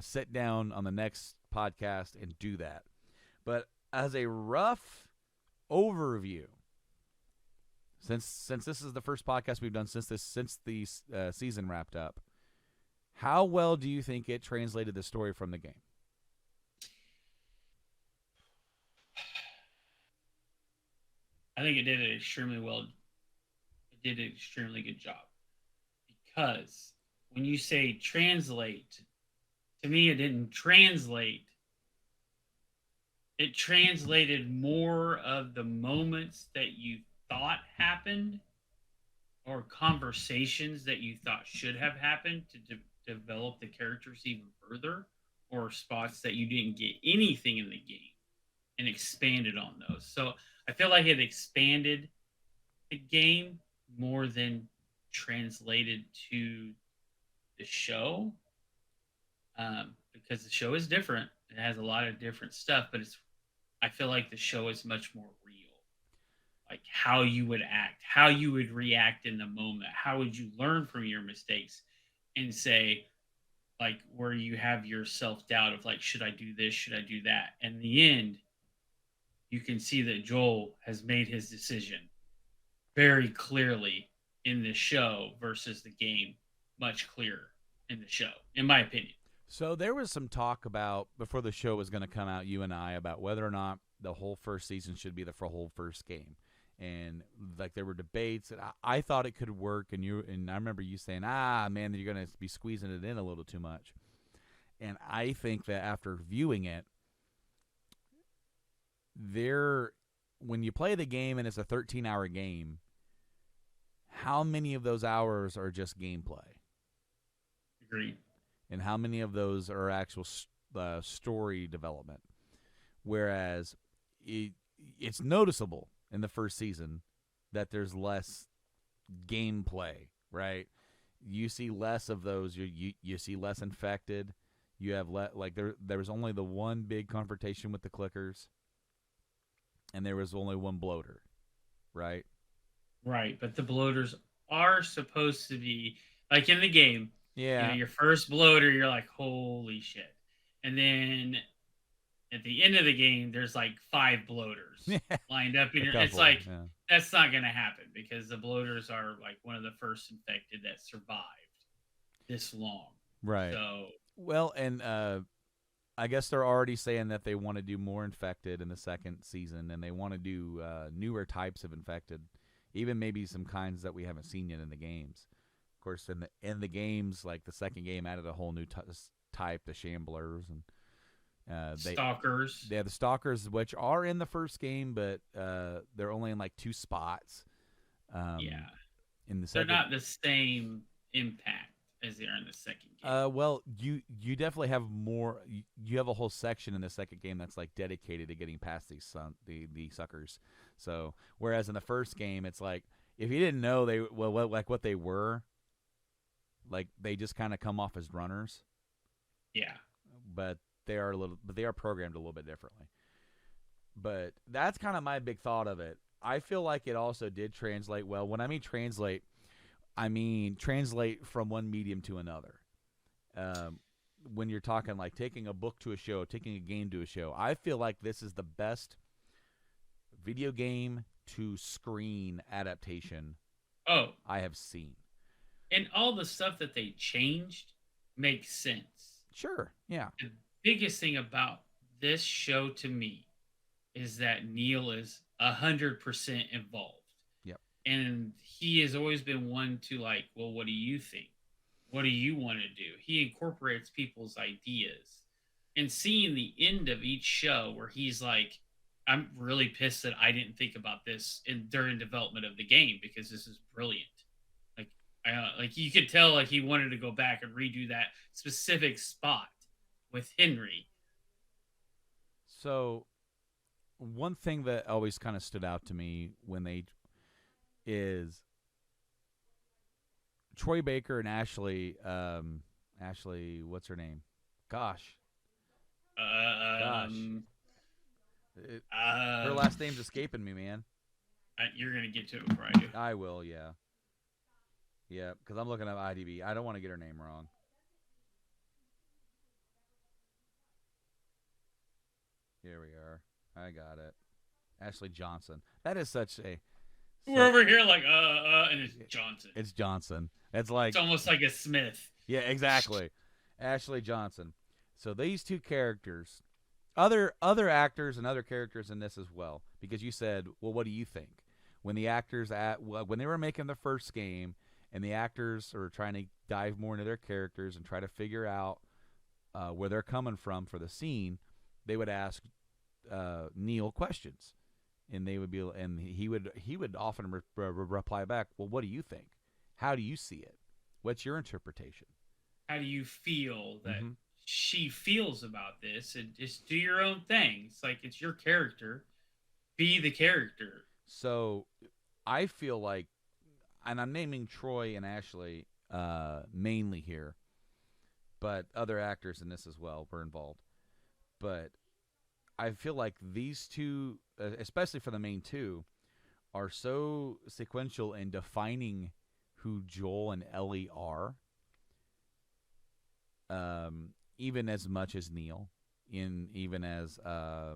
sit down on the next podcast and do that. But as a rough overview, since this is the first podcast we've done since the season wrapped up, how well do you think it translated the story from the game? I think it did it extremely well. It did an extremely good job. Because when you say translate, to me, it didn't translate. It translated more of the moments that you thought happened or conversations that you thought should have happened to develop the characters even further, or spots that you didn't get anything in the game and expanded on those. So I feel like it expanded the game more than translated to the show, because the show is different. It has a lot of different stuff, but I feel like the show is much more real. Like how you would act, how you would react in the moment, how would you learn from your mistakes and say, like, where you have your self-doubt of like, should I do this? Should I do that? And in the end, you can see that Joel has made his decision very clearly in the show versus the game much clearer in the show, in my opinion. So there was some talk about, before the show was going to come out, you and I, about whether or not the whole first season should be the whole first game. And like there were debates, and I thought it could work, and I remember you saying, man, you're going to be squeezing it in a little too much. And I think that after viewing it, when you play the game and it's a 13-hour game, how many of those hours are just gameplay? Agreed. And how many of those are actual story development? Whereas it's noticeable in the first season that there's less gameplay, right? You see less of those. You see less infected. You have there was only the one big confrontation with the clickers, and there was only one bloater, right? Right, but the bloaters are supposed to be like in the game. Yeah. Your first bloater, you're like, holy shit. And then at the end of the game, there's like 5 bloaters lined up. It's like, that's not going to happen because the bloaters are like one of the first infected that survived this long. Right. So, well, and I guess they're already saying that they want to do more infected in the second season, and they want to do newer types of infected, even maybe some kinds that we haven't seen yet in the games. Of course, in the games, like the second game added a whole new type, the Shamblers and Stalkers. They have the Stalkers, which are in the first game, but they're only in like 2 spots. In the second, they're not the same impact as they are in the second game. Well, you definitely have more. You have a whole section in the second game that's like dedicated to getting past these the suckers. So whereas in the first game, it's like if you didn't know what they were. Like they just kind of come off as runners. Yeah. But they are programmed a little bit differently. But that's kind of my big thought of it. I feel like it also did translate well. When I mean translate from one medium to another. When you're talking like taking a book to a show, taking a game to a show, I feel like this is the best video game to screen adaptation I have seen. and all the stuff that they changed makes sense. Sure. Yeah. The biggest thing about this show to me is that Neil is 100% involved. Yep. And he has always been one to like, well, what do you think? What do you want to do? He incorporates people's ideas. And seeing the end of each show where he's like, I'm really pissed that I didn't think about this during development of the game because this is brilliant. Like, like you could tell, like he wanted to go back and redo that specific spot with Henry. So one thing that always kind of stood out to me when they is Troy Baker and Ashley. Ashley, what's her name? Gosh, gosh, Um, her last name's escaping me, man. you're gonna get to it before I do. I will, yeah, yeah, because I'm looking at IDB. I don't want to get her name wrong. Here we are. I got it. Ashley Johnson. That is such a. We're over here like and it's Johnson. It's Johnson. It's like It's almost like a Smith. yeah, exactly. Ashley Johnson. So these two characters, other actors and other characters in this as well. Because you said, well, what do you think? When the actors when they were making the first game, and the actors are trying to dive more into their characters and try to figure out where they're coming from for the scene, they would ask Neil questions, and they would be, and he would often reply back, well, what do you think? How do you see it? What's your interpretation? How do you feel that Mm-hmm. she feels about this? And just do your own thing. It's like it's your character. Be the character. So I feel like, and I'm naming Troy and Ashley mainly here, but other actors in this as well were involved. But I feel like these two, especially for the main two, are so sequential in defining who Joel and Ellie are, even as much as Neil, even as I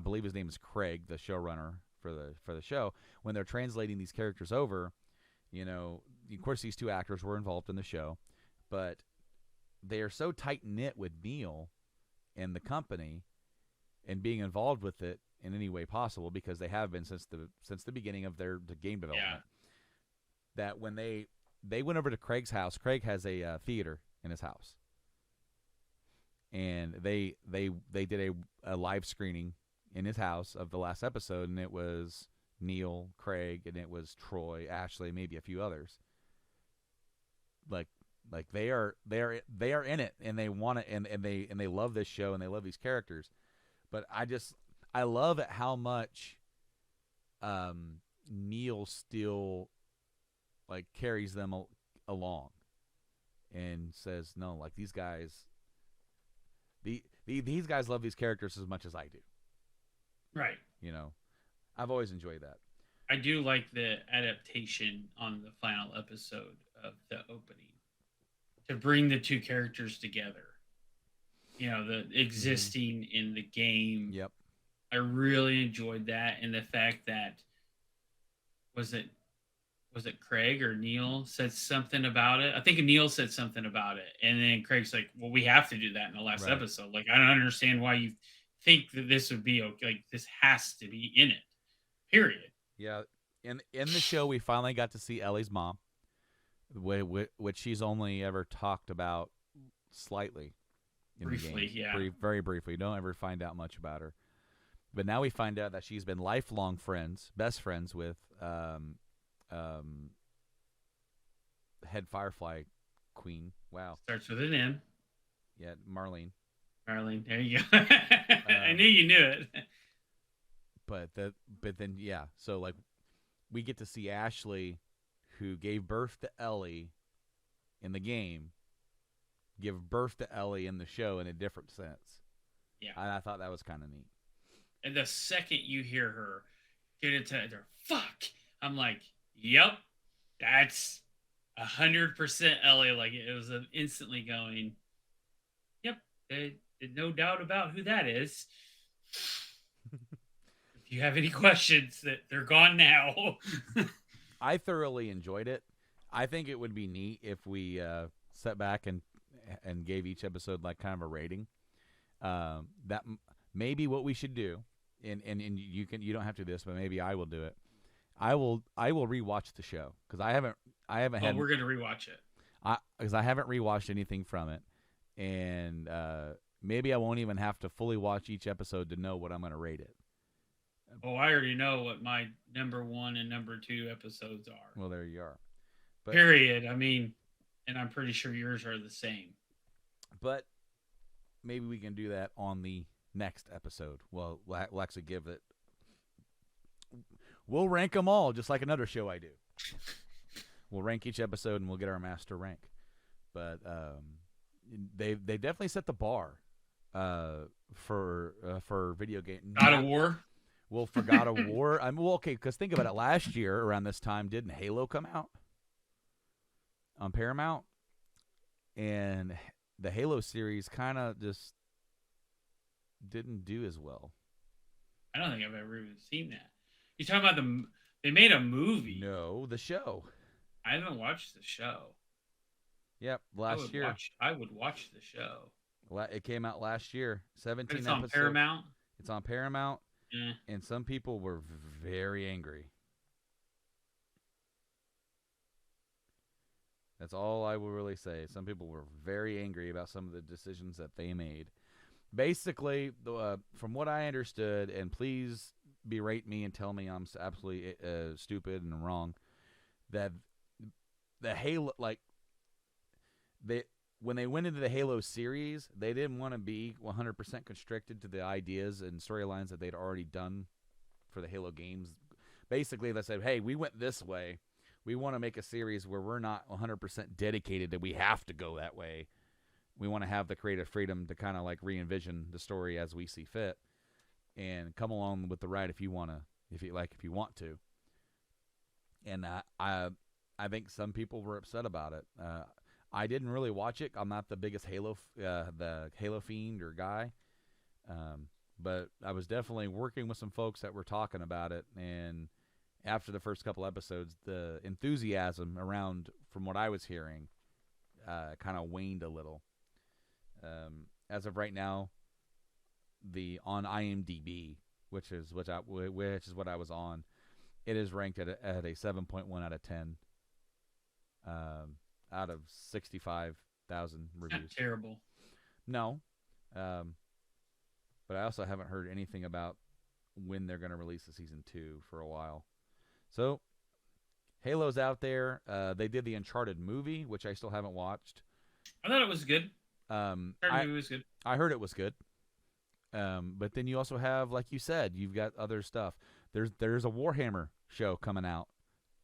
believe his name is Craig, the showrunner for the show. When they're translating these characters over, of course these two actors were involved in the show, but they are so tight knit with Neil and the company and being involved with it in any way possible, because they have been since the beginning of the game development. That when they went over to Craig's house, Craig has a theater in his house, and they did a live screening in his house of the last episode, and it was Neil, Craig, and it was Troy, Ashley, maybe a few others. Like they are in it, and they want it, and they love this show, and they love these characters. But I love it how much Neil still like carries them along and says, no, like these guys these guys love these characters as much as I do. Right. I've always enjoyed that. I do like the adaptation on the final episode of the opening to bring the two characters together. The existing in the game. Yep. I really enjoyed that, and the fact that was it Craig or Neil said something about it. I think Neil said something about it, and then Craig's like, "Well, we have to do that in the last episode. Like, I don't understand why you think that this would be okay. Like, this has to be in it. Period." Yeah. In the show, we finally got to see Ellie's mom, which she's only ever talked about slightly. Briefly, yeah. Very briefly. Don't ever find out much about her. But now we find out that she's been lifelong best friends with head Firefly queen. Wow. Starts with an M. Yeah, Marlene. Marlene, there you go. I knew you knew it. But then yeah, so like we get to see Ashley, who gave birth to Ellie in the game, give birth to Ellie in the show in a different sense. Yeah. And I thought that was kind of neat. And the second you hear her get into her, fuck, I'm like, yep, that's 100% Ellie. Like, it was instantly going, yep, no doubt about who that is. If you have any questions, that they're gone now. I thoroughly enjoyed it. I think it would be neat if we sat back and gave each episode like kind of a rating. That maybe what we should do, and you don't have to do this, but maybe I will do it. I will rewatch the show because I haven't Oh, had we're gonna rewatch it. I haven't rewatched anything from it, and maybe I won't even have to fully watch each episode to know what I'm going to rate it. Oh, I already know what my number 1 and number 2 episodes are. Well, there you are. But Period. I mean, and I'm pretty sure yours are the same. but maybe we can do that on the next episode. Well, we'll actually give it. We'll rank them all just like another show I do. We'll rank each episode and we'll get our master rank. But they definitely set the bar for video game. God of War. Well, for God of War, okay. Because think about it. Last year around this time, didn't Halo come out on Paramount? And the Halo series kind of just didn't do as well. I don't think I've ever even seen that. You talking about they made a movie? No, the show. I haven't watched the show. Yep, last year. I would watch the show. It came out last year. 17 It's episodes. on Paramount. It's on Paramount. Yeah. And some people were very angry. That's all I will really say. Some people were very angry about some of the decisions that they made. Basically, from what I understood, and please berate me and tell me I'm absolutely stupid and wrong, that the Halo, when they went into the Halo series, they didn't want to be 100% constricted to the ideas and storylines that they'd already done for the Halo games. Basically, they said, hey, we went this way. We want to make a series where we're not 100% dedicated that we have to go that way. We want to have the creative freedom to kind of like re-envision the story as we see fit and come along with the ride if you want to. And I think some people were upset about it. I didn't really watch it. I'm not the biggest the Halo fiend or guy, but I was definitely working with some folks that were talking about it. And after the first couple episodes, the enthusiasm around, from what I was hearing, kind of waned a little. As of right now, on IMDb, which is what I was on, it is ranked at a 7.1 out of 10. Out of 65,000 reviews. Not terrible. No. But I also haven't heard anything about when they're going to release the season 2 for a while. So, Halo's out there. They did the Uncharted movie, which I still haven't watched. I thought it was good. Movie was good. I heard it was good. But then you also have, like you said, you've got other stuff. There's a Warhammer show coming out.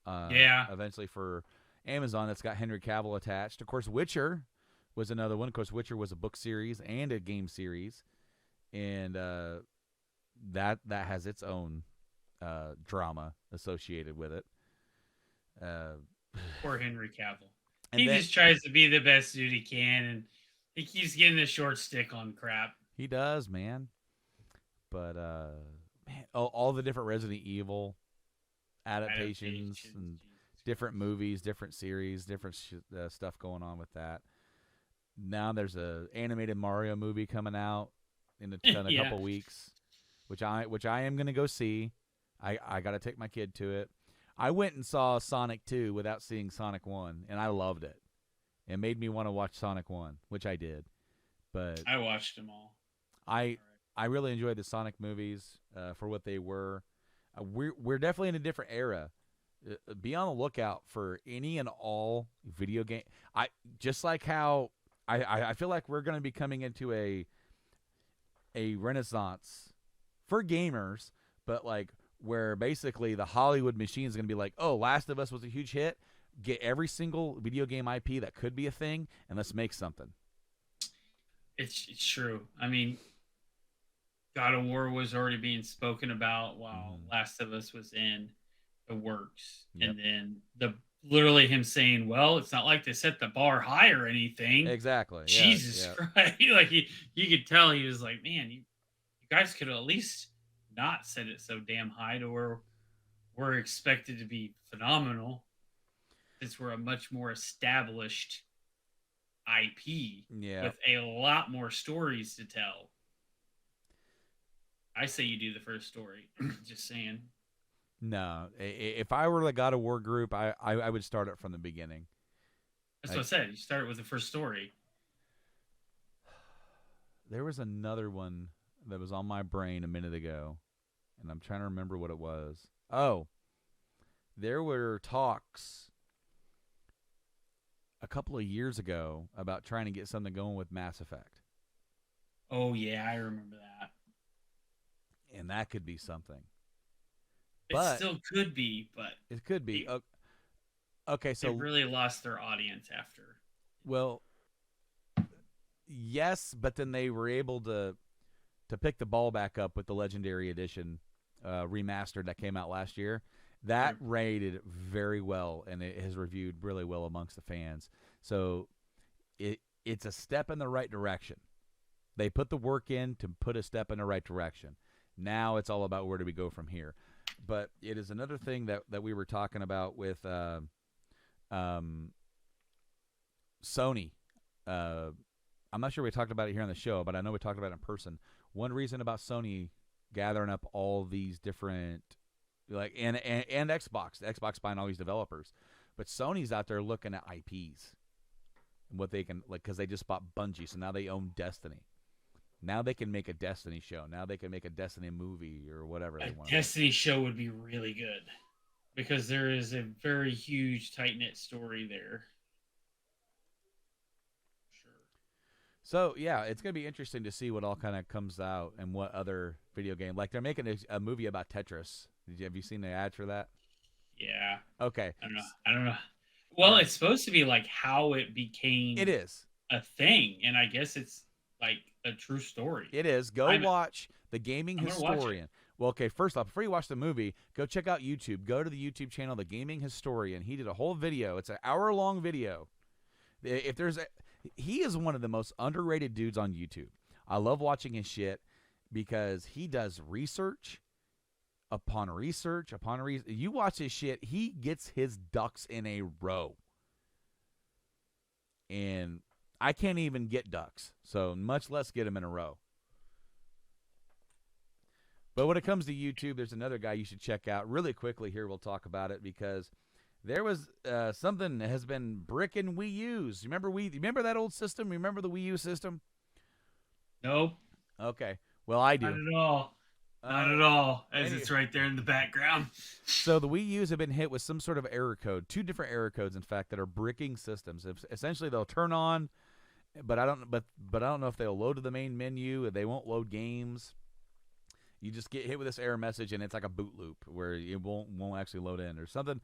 Eventually for Amazon that's got Henry Cavill attached. Of course, Witcher was another one. Of course, Witcher was a book series and a game series, and that has its own drama associated with it. Poor Henry Cavill. He just tries to be the best dude he can, and he keeps getting the short stick on crap. He does, man. But man, all the different Resident Evil adaptations and different movies, different series, different stuff going on with that. Now there's a animated Mario movie coming out in a couple weeks, which I am gonna go see. I got to take my kid to it. I went and saw Sonic 2 without seeing Sonic 1, and I loved it. It made me want to watch Sonic 1, which I did. But I watched them all. I really enjoyed the Sonic movies for what they were. We're definitely in a different era. Be on the lookout for any and all video game. Just like how I feel like we're going to be coming into a renaissance for gamers, but like where basically the Hollywood machine is going to be like, oh, Last of Us was a huge hit. Get every single video game IP that could be a thing, and let's make something. It's true. I mean, God of War was already being spoken about while Last of Us was in the works. Yep. And then literally him saying, well, it's not like they set the bar high or anything. Exactly. Jesus Christ. Like you could tell he was like, man, you guys could at least not set it so damn high to where we're expected to be phenomenal. since we're a much more established IP Yeah. with a lot more stories to tell. I say you do the first story. Just saying. No, if I were the God of War group, I would start it from the beginning. That's what I, I said. You start with the first story. there was another one that was on my brain a minute ago, and I'm trying to remember what it was. Oh, there were talks a couple of years ago about trying to get something going with Mass Effect, Oh yeah, I remember that. and that could be something. It But still could be, but it could be. they Okay, they so really lost their audience after. well, yes, but then they were able to pick the ball back up with the Legendary Edition remastered that came out last year. That Sure. rated very well, and it has reviewed really well amongst the fans. So it's a step in the right direction. They put the work in to put a step in the right direction. Now it's all about where do we go from here. But it is another thing that we were talking about with um, Sony. Uh, I'm not sure we talked about it here on the show, but I know we talked about it in person. One reason about Sony gathering up all these different and Xbox, Xbox buying all these developers, but Sony's out there looking at IPs and what they can because they just bought Bungie, so now they own Destiny. Now they can make a Destiny show. Now they can make a Destiny movie or whatever they A want to make. Destiny show would be really good because there is a very huge, tight knit story there. Sure. So yeah, it's gonna be interesting to see what all kind of comes out and what other video game. Like they're making a movie about Tetris. Have you seen the ad for that? Yeah. Okay, I don't know. I don't know. all Well, right, it's supposed to be like how it it became is. a thing, and I guess it's like a true story. It is. Go I'm watch The Gaming I'm gonna watch it. Historian. Well, okay, first off, before you watch the movie, go check out YouTube. Go to the YouTube channel, The Gaming Historian. He did a whole video. It's an hour-long video. If there's a, he is one of the most underrated dudes on YouTube. I love watching his shit because he does research upon research upon research. You watch his shit, he gets his ducks in a row. And I can't even get ducks, so much less get them in a row. But when it comes to YouTube, there's another guy you should check out. Really quickly here, we'll talk about it because there was something that has been bricking Wii U's. Remember that old system? Remember the Wii U system? Nope, Okay. Well, I not do. at all. Not Uh, at all. As any, it's right there in the background. so the Wii U's have been hit with some sort of error code. Two different error codes, in fact, that are bricking systems. Essentially, they'll turn on, but I don't. But I don't know if they'll load to the main menu. They won't load games. You just get hit with this error message, and it's like a boot loop where it won't actually load in, or something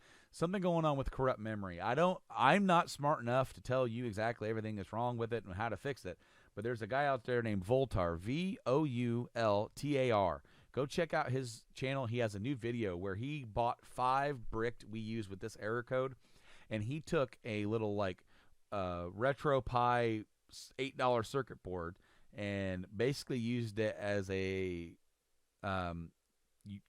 going on with corrupt memory. I'm not smart enough to tell you exactly everything that's wrong with it and how to fix it. But there's a guy out there named Voltar, Voultar. Go check out his channel. He has a new video where he bought 5 bricked Wii U's with this error code, and he took a little RetroPie $8 circuit board and basically used it as a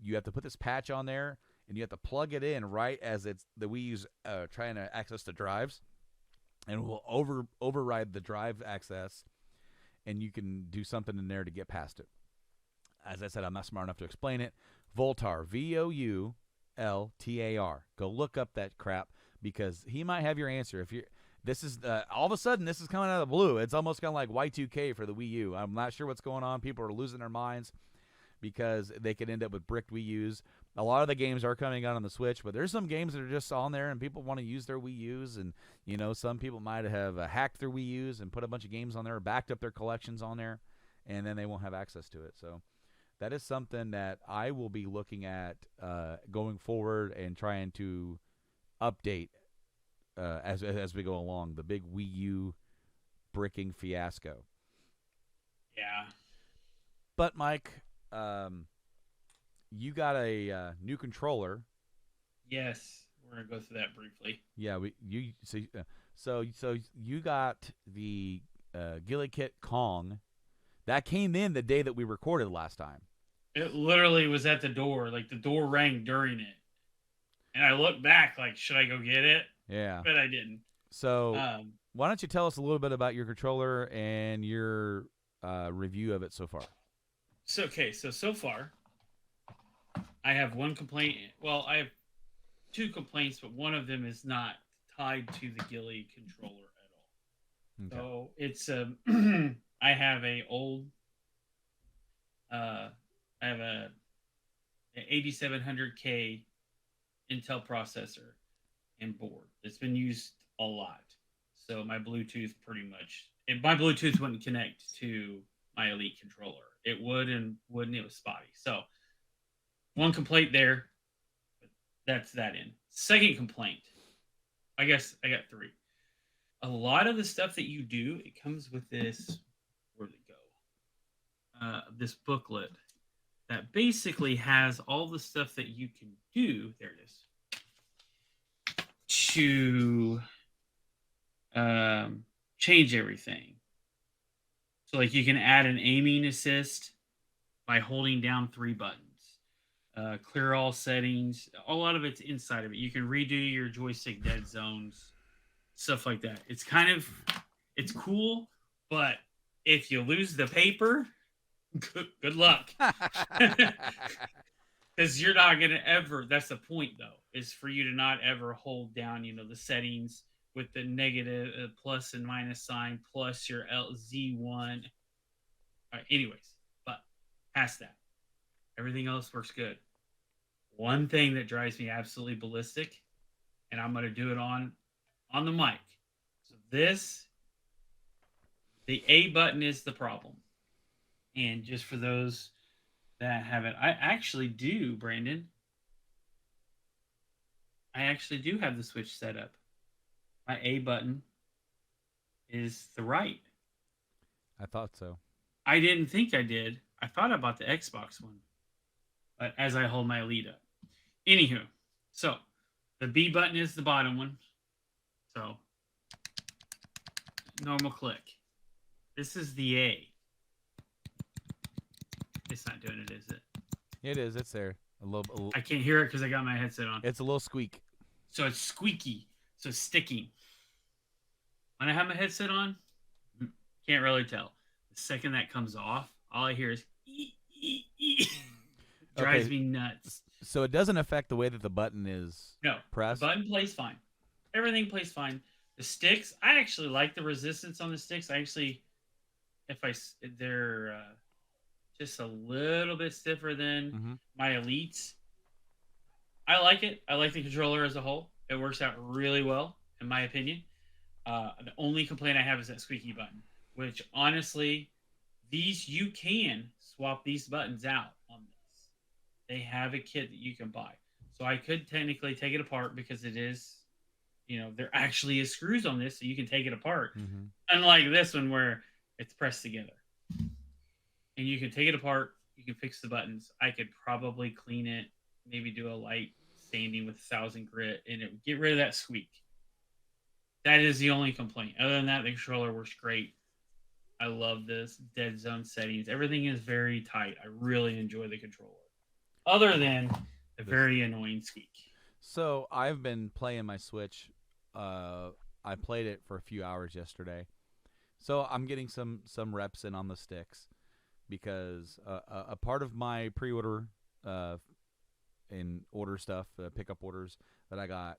you have to put this patch on there, and you have to plug it in right as it's the Wii U's trying to access the drives, and it will override the drive access, and you can do something in there to get past it. As I said, I'm not smart enough to explain it. Voltar, Voultar. Go look up that crap because he might have your answer. If you're this is all of a sudden this is coming out of the blue. It's almost kind of like Y2K for the Wii U. I'm not sure what's going on. People are losing their minds because they could end up with bricked Wii U's. A lot of the games are coming out on the Switch, but there's some games that are just on there and people want to use their Wii U's. And, some people might have hacked their Wii U's and put a bunch of games on there, backed up their collections on there, and then they won't have access to it. So that is something that I will be looking at going forward and trying to update as we go along. The big Wii U bricking fiasco. Yeah. But, Mike, you got a new controller. Yes. We're gonna go through that briefly. Yeah, so you got the Gillikit Kong that came in the day that we recorded last time. It literally was at the door. Like the door rang during it, and I looked back. Like, should I go get it? Yeah. but I didn't. So Um, why don't you tell us a little bit about your controller and your review of it so far? so far, I have one complaint. Well, I have two complaints, but one of them is not tied to the Gilly controller at all. Okay. So it's I have a old uh, I have an 8700K Intel processor and board. It's been used a lot. So my Bluetooth pretty much my Bluetooth wouldn't connect to my Elite controller. It would and wouldn't. It was spotty. So one complaint there. That's that in. Second complaint. I guess I got three. A lot of the stuff that you do, it comes with this. Where'd it go? This booklet that basically has all the stuff that you can do. There it is. To change everything. So, like, you can add an aiming assist by holding down three buttons. Clear all settings. A lot of it's inside of it. You can redo your joystick dead zones, stuff like that. It's cool, but if you lose the paper, good luck. Because you're not going to ever, that's the point though, is for you to not ever hold down, the settings with the negative plus and minus sign plus your Z1. Anyways, but past that, everything else works good. One thing that drives me absolutely ballistic, and I'm going to do it on the mic. So the A button is the problem. And just for those that have it, I actually do, Brandon. I actually do have the Switch set up. My A button is the right. I thought so. I didn't think I did. I thought I bought the Xbox one, but as I hold my Elite up. Anywho, so the B button is the bottom one. So normal click. This is the A. It's not doing it, is it? It is. It's there. I can't hear it because I got my headset on. It's a little squeak. So it's squeaky. So it's sticking. When I have my headset on, can't really tell. The second that comes off, all I hear is drives me nuts. So it doesn't affect the way that the button is pressed? The button plays fine. Everything plays fine. The sticks, I actually like the resistance on the sticks. They're just a little bit stiffer than my Elites. I like it. I like the controller as a whole. It works out really well, in my opinion. The only complaint I have is that squeaky button, which honestly, you can swap these buttons out on this. They have a kit that you can buy. So I could technically take it apart because it is, there actually is screws on this, so you can take it apart. Unlike this one where it's pressed together. And you can take it apart. You can fix the buttons. I could probably clean it, maybe do a light sanding with 1000 grit, and it would get rid of that squeak. That is the only complaint. Other than that, the controller works great. I love this dead zone settings. Everything is very tight. I really enjoy the controller. Other than the very annoying squeak. So I've been playing my Switch. I played it for a few hours yesterday. So I'm getting some reps in on the sticks because a part of my pre-order and order stuff, pickup orders that I got,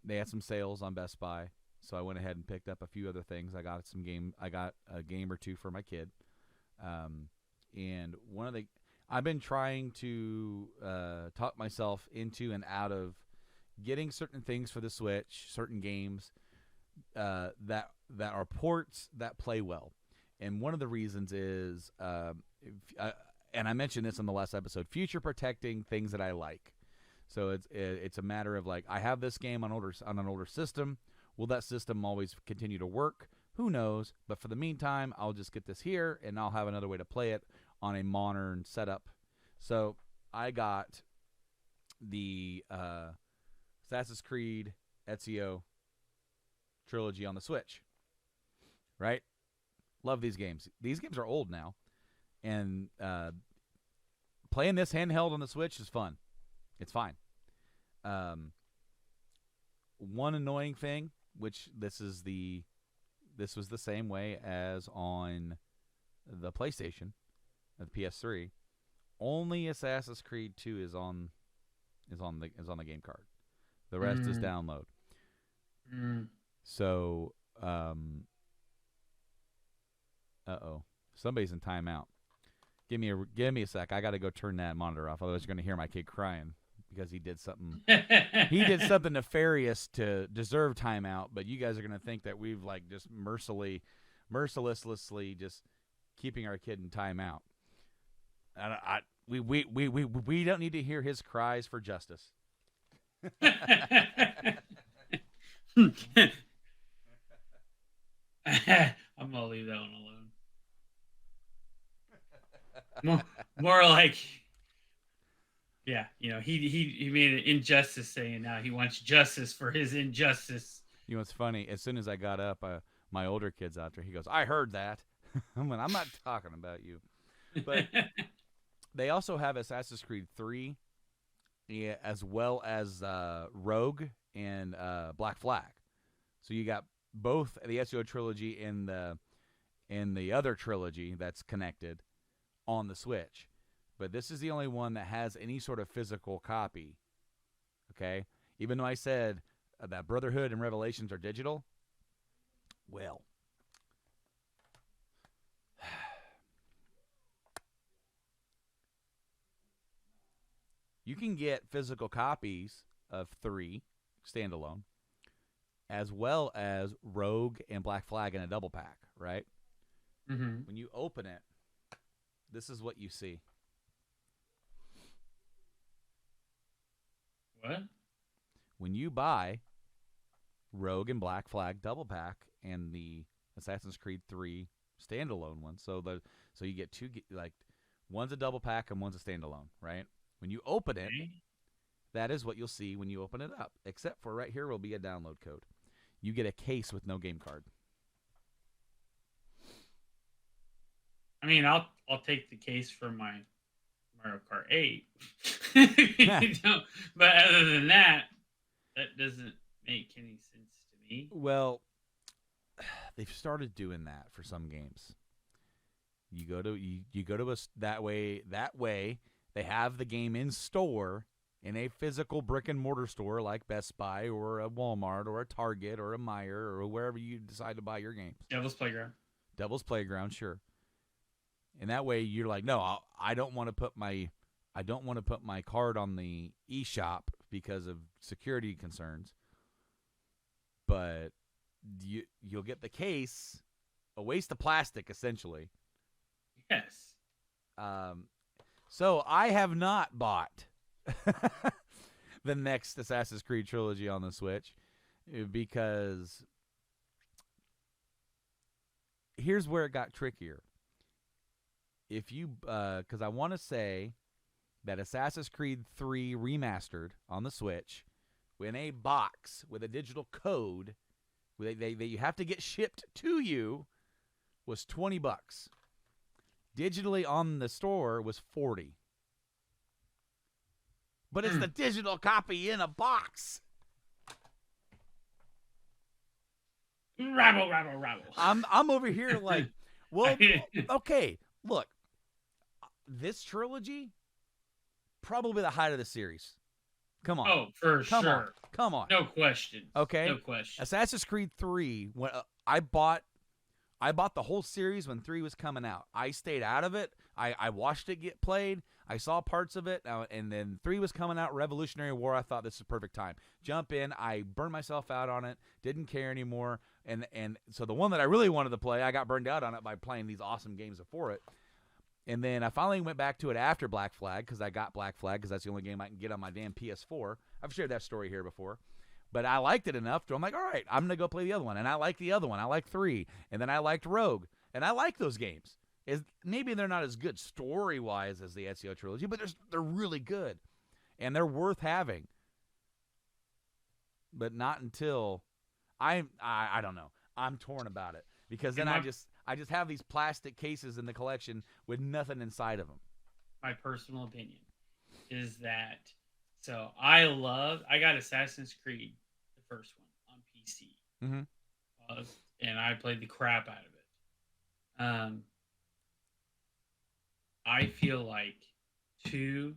they had some sales on Best Buy, so I went ahead and picked up a few other things. I got a game or two for my kid, and I've been trying to talk myself into and out of getting certain things for the Switch, certain games that are ports that play well. And one of the reasons is, and I mentioned this in the last episode, future protecting things that I like. So it's a matter of like, I have this game on an older system. Will that system always continue to work? Who knows? But for the meantime, I'll just get this here, and I'll have another way to play it on a modern setup. So I got the Assassin's Creed Ezio trilogy on the Switch. Right? Love these games. These games are old now, and playing this handheld on the Switch is fun. It's fine. one annoying thing, which this was the same way as on the PlayStation, the PS3. Only Assassin's Creed 2 is on the game card. The rest is download. So, somebody's in timeout. Give me a sec. I got to go turn that monitor off. Otherwise, you're going to hear my kid crying because he did something. He did something nefarious to deserve timeout. But you guys are going to think that we've like just mercilessly just keeping our kid in timeout. We don't need to hear his cries for justice. I'm gonna leave that one alone. More like, yeah, he made an injustice saying now he wants justice for his injustice. You know what's funny? As soon as I got up, my older kid's out there. He goes, "I heard that." I'm not talking about you. But they also have Assassin's Creed 3, as well as Rogue and Black Flag. So you got both the Ezio trilogy and the other trilogy that's connected on the Switch. But this is the only one that has any sort of physical copy. Okay? Even though I said that Brotherhood and Revelations are digital, well, you can get physical copies of 3 standalone, as well as Rogue and Black Flag in a double pack, right? Mm-hmm. When you open it, this is what you see. What? When you buy Rogue and Black Flag double pack and the Assassin's Creed 3 standalone one, so you get two, like one's a double pack and one's a standalone, right? When you open it, that is what you'll see when you open it up. Except for right here will be a download code. You get a case with no game card. I mean, I'll take the case for my Mario Kart 8. But other than that doesn't make any sense to me. Well, they've started doing that for some games. You go to that way. They have the game in store, in a physical brick and mortar store like Best Buy or a Walmart or a Target or a Meijer or wherever you decide to buy your games. Devil's Playground, sure. And that way you're like, no, I don't want to put my card on the eShop because of security concerns. But you'll get the case, a waste of plastic essentially. Yes. So I have not bought the next Assassin's Creed trilogy on the Switch because here's where it got trickier. If you, because I want to say that Assassin's Creed 3 Remastered on the Switch, in a box with a digital code that you have to get shipped to you, was $20. Digitally on the store was $40. But it's the digital copy in a box. Rabble. I'm over here like, well, okay, look. This trilogy, probably the height of the series. Come on. Oh, for sure. Come on. No question. Okay. No question. Assassin's Creed 3, when I bought the whole series when 3 was coming out. I stayed out of it. I watched it get played. I saw parts of it. And then 3 was coming out, Revolutionary War. I thought this is perfect time. Jump in. I burned myself out on it. Didn't care anymore. And so the one that I really wanted to play, I got burned out on it by playing these awesome games before it. And then I finally went back to it after Black Flag because I got Black Flag because that's the only game I can get on my damn PS4. I've shared that story here before. But I liked it enough to I'm like, all right, I'm going to go play the other one. And I like the other one. I like 3. And then I liked Rogue. And I like those games. Maybe they're not as good story-wise as the Ezio trilogy, but they're really good. And they're worth having. But not until I don't know. I'm torn about it. Because then I just have these plastic cases in the collection with nothing inside of them. My personal opinion is that, so I got Assassin's Creed, the first one on PC, Mm-hmm. and I played the crap out of it. I feel like two,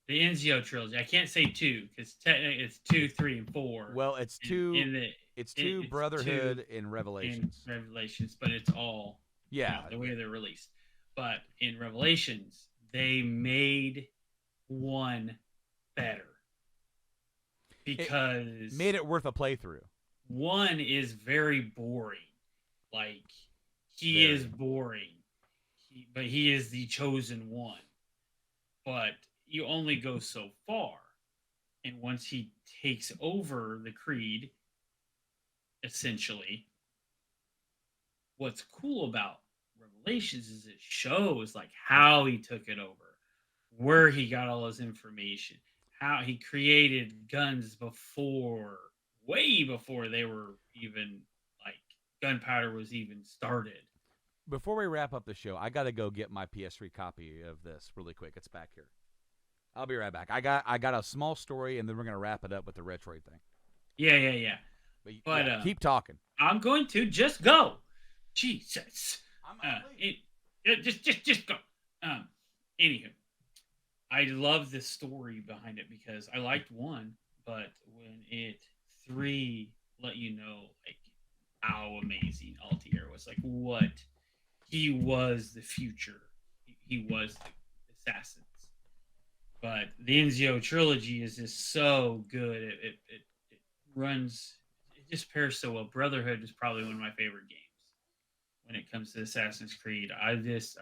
the Enzio trilogy. I can't say two because technically it's 2, 3, and 4. Well, it's And two. in the It's two it's two Brotherhood in in Revelations. Revelations, but it's all Yeah. the way they're released. But in Revelations, they made one better because made it worth a playthrough. one is very boring. Like he is boring, but he is the chosen one. But you only go so far, and once he takes over the creed, essentially, what's cool about Revelations is it shows like how he took it over, where he got all his information, how he created guns before, way before they were even like gunpowder was even started. Before we wrap up the show, I got to go get my PS3 copy of this really quick. It's back here. I'll be right back. I got a small story, and then we're gonna wrap it up with the Retroid thing. Yeah. But yeah, keep talking. I'm going to just go. Jesus. I'm Just go. Anywho, I love the story behind it because I liked one, but when it 3 let you know like how amazing Altair was, like what he was the future. He was the assassins. But the Enzio trilogy is just so good. It runs. It just pairs so well. Brotherhood is probably one of my favorite games when it comes to Assassin's Creed. I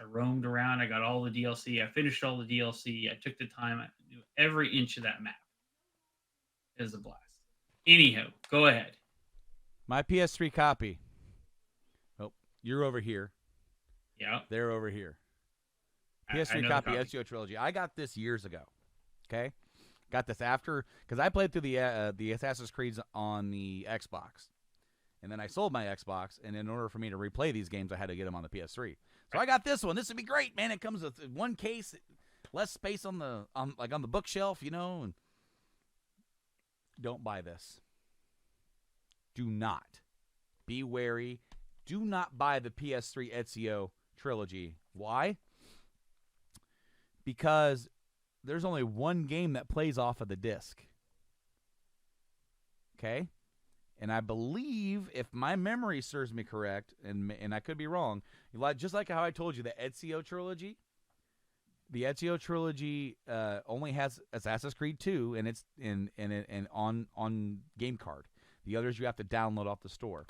roamed around. I got all the DLC. I finished all the DLC. I took the time. I knew every inch of that map. It was a blast. Anyhow, go ahead. My PS3 copy. Oh, you're over here. Yeah. They're over here. PS3 copy, Ezio Trilogy. I got this years ago. Okay? Got this after, because I played through the Assassin's Creeds on the Xbox. And then I sold my Xbox, and in order for me to replay these games, I had to get them on the PS3. So I got this one. This would be great, man. It comes with one case, less space on the bookshelf, and don't buy this. Do not. Be wary. Do not buy the PS3 Ezio Trilogy. Why? Because there's only one game that plays off of the disc. Okay? And I believe, if my memory serves me correct, and I could be wrong, just like how I told you, the Ezio Trilogy, only has Assassin's Creed 2, and it's on game card. The others you have to download off the store.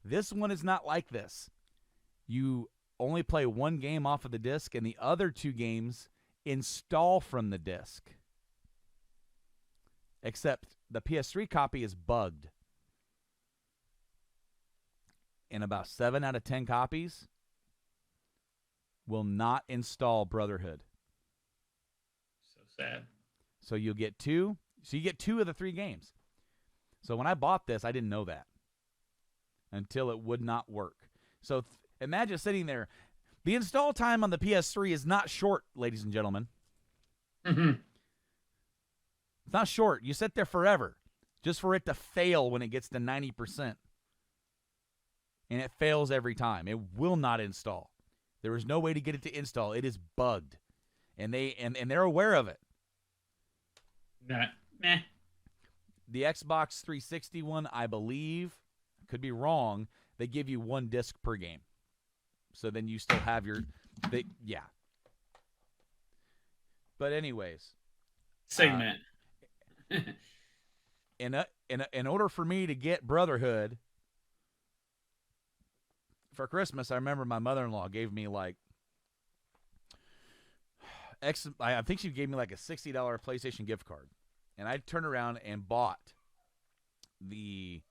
This one is not like this. You only play one game off of the disc, and the other two games install from the disc. Except the PS3 copy is bugged. And about 7 out of 10 copies will not install Brotherhood. So sad. So you'll get two. So you get 2 of the 3 games. So when I bought this, I didn't know that until it would not work. So imagine sitting there. The install time on the PS3 is not short, ladies and gentlemen. Mm-hmm. It's not short. You sit there forever just for it to fail when it gets to 90%. And it fails every time. It will not install. There is no way to get it to install. It is bugged. And they're aware of it. Meh. The Xbox 360 one, I believe, could be wrong, they give you 1 disc per game. So then you still have your yeah. But anyways, segment. In order for me to get Brotherhood for Christmas, I remember my mother-in-law gave me I think she gave me like a $60 PlayStation gift card. And I turned around and bought the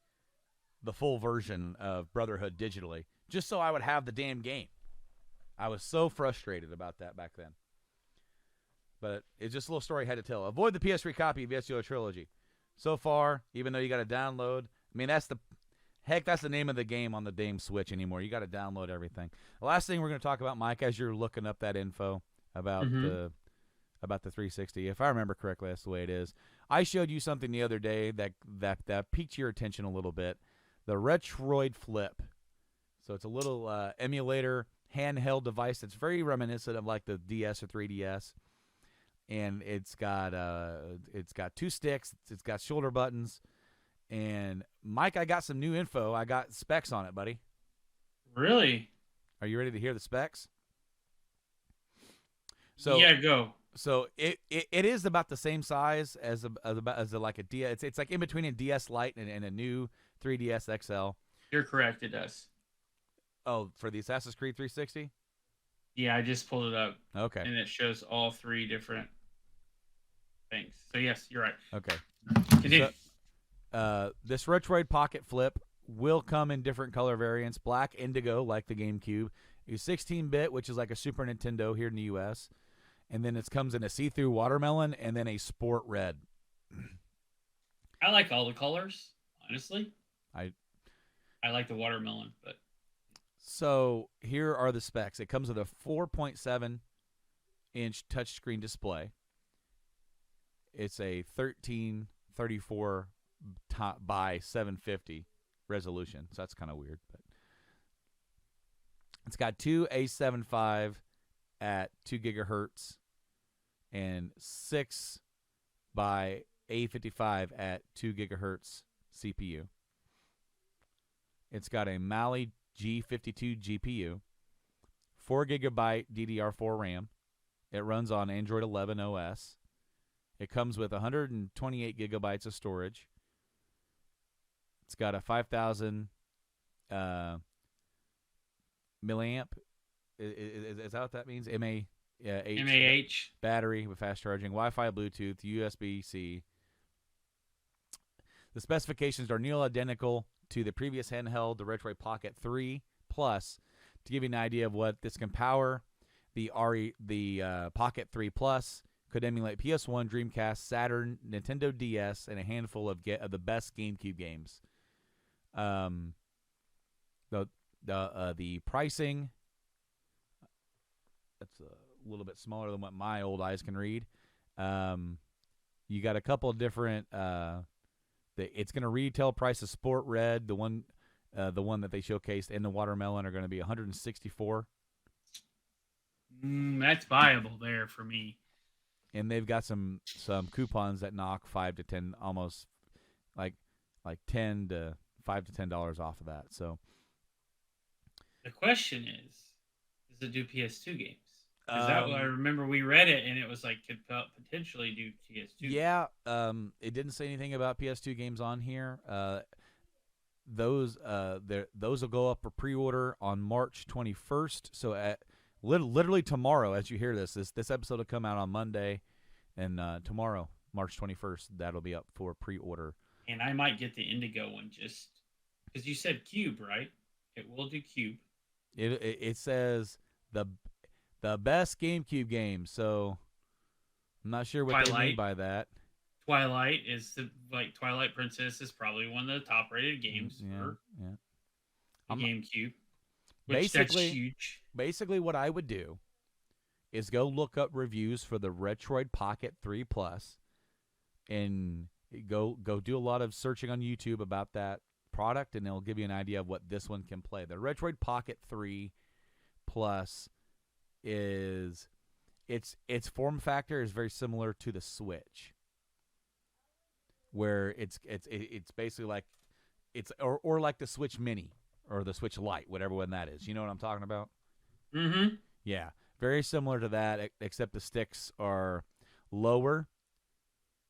full version of Brotherhood digitally just so I would have the damn game. I was so frustrated about that back then. But it's just a little story I had to tell. Avoid the PS3 copy of Ezio Trilogy. So far, even though you got to download, that's the name of the game on the damn Switch anymore. You got to download everything. The last thing we're going to talk about, Mike, as you're looking up that info about the 360, if I remember correctly, that's the way it is. I showed you something the other day that piqued your attention a little bit. The Retroid Flip. So it's a little emulator handheld device that's very reminiscent of like the DS or 3DS. And it's got 2 sticks. It's got shoulder buttons. And Mike, I got some new info. I got specs on it, buddy. Really? Are you ready to hear the specs? So yeah, go. So it is about the same size as like a DS. It's like in between a DS Lite and a new 3DS XL. You're correct. It does. Oh, for the Assassin's Creed 360? Yeah, I just pulled it up. Okay. And it shows all 3 different things. So yes, you're right. Okay. Continue. So, this Retroid Pocket Flip will come in different color variants: black, indigo, like the GameCube, a 16-bit, which is like a Super Nintendo here in the U.S., and then it comes in a see-through watermelon and then a sport red. I like all the colors, honestly. I like the watermelon, but So here are the specs. It comes with a 4.7-inch touchscreen display. It's a 1334 by 750 resolution, so that's kind of weird. But it's got 2 A75 at 2 gigahertz and 6 by A55 at 2 gigahertz CPU. It's got a Mali G52 GPU, 4 gigabyte DDR4 RAM. It runs on Android 11 OS. It comes with 128 gigabytes of storage. It's got a 5,000 milliamp. Is that what that means? MAH battery with fast charging, Wi-Fi, Bluetooth, USB-C. The specifications are nearly identical to the previous handheld, the Retroid Pocket 3 Plus. To give you an idea of what this can power, the Pocket 3 Plus could emulate PS1, Dreamcast, Saturn, Nintendo DS, and a handful of the best GameCube games. The pricing, that's a little bit smaller than what my old eyes can read. You got a couple of different. It's going to retail price of Sport Red, the one that they showcased, and the watermelon are going to be $164. That's viable there for me. And they've got some coupons that knock $5 to $10, almost like $10 to $5 to $10 off of that. So the question is, does it do PS2 games? Is that what I remember? We read it and it was like could potentially do PS2. Yeah, it didn't say anything about PS2 games on here. Those will go up for pre-order on March 21st. So at literally tomorrow, as you hear this episode will come out on Monday, and tomorrow, March 21st, that'll be up for pre-order. And I might get the Indigo one just because you said Cube, right? It will do Cube. It says the best GameCube game, so I'm not sure what they mean by that. Twilight is Twilight Princess is probably one of the top rated games for the GameCube. That's huge. Basically, what I would do is go look up reviews for the Retroid Pocket 3 Plus, and go do a lot of searching on YouTube about that product, and it'll give you an idea of what this one can play. The Retroid Pocket 3 Plus is its form factor is very similar to the Switch, where it's basically like or like the Switch Mini or the Switch Lite, whatever one that is. You know what I'm talking about? Mm-hmm. Yeah, very similar to that, except the sticks are lower.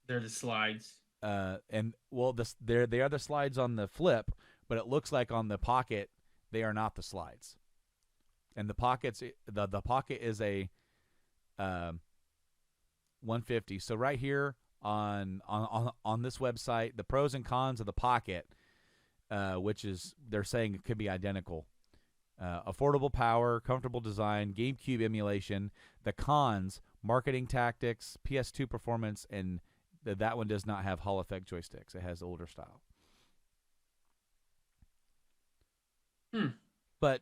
They're the slides. They are the slides on the Flip, but it looks like on the Pocket they are not the slides. And the Pockets, the Pocket is a 150. So right here on this website, the pros and cons of the Pocket, which is they're saying it could be identical. Affordable power, comfortable design, GameCube emulation. The cons: marketing tactics, PS2 performance, and that one does not have Hall effect joysticks. It has older style. But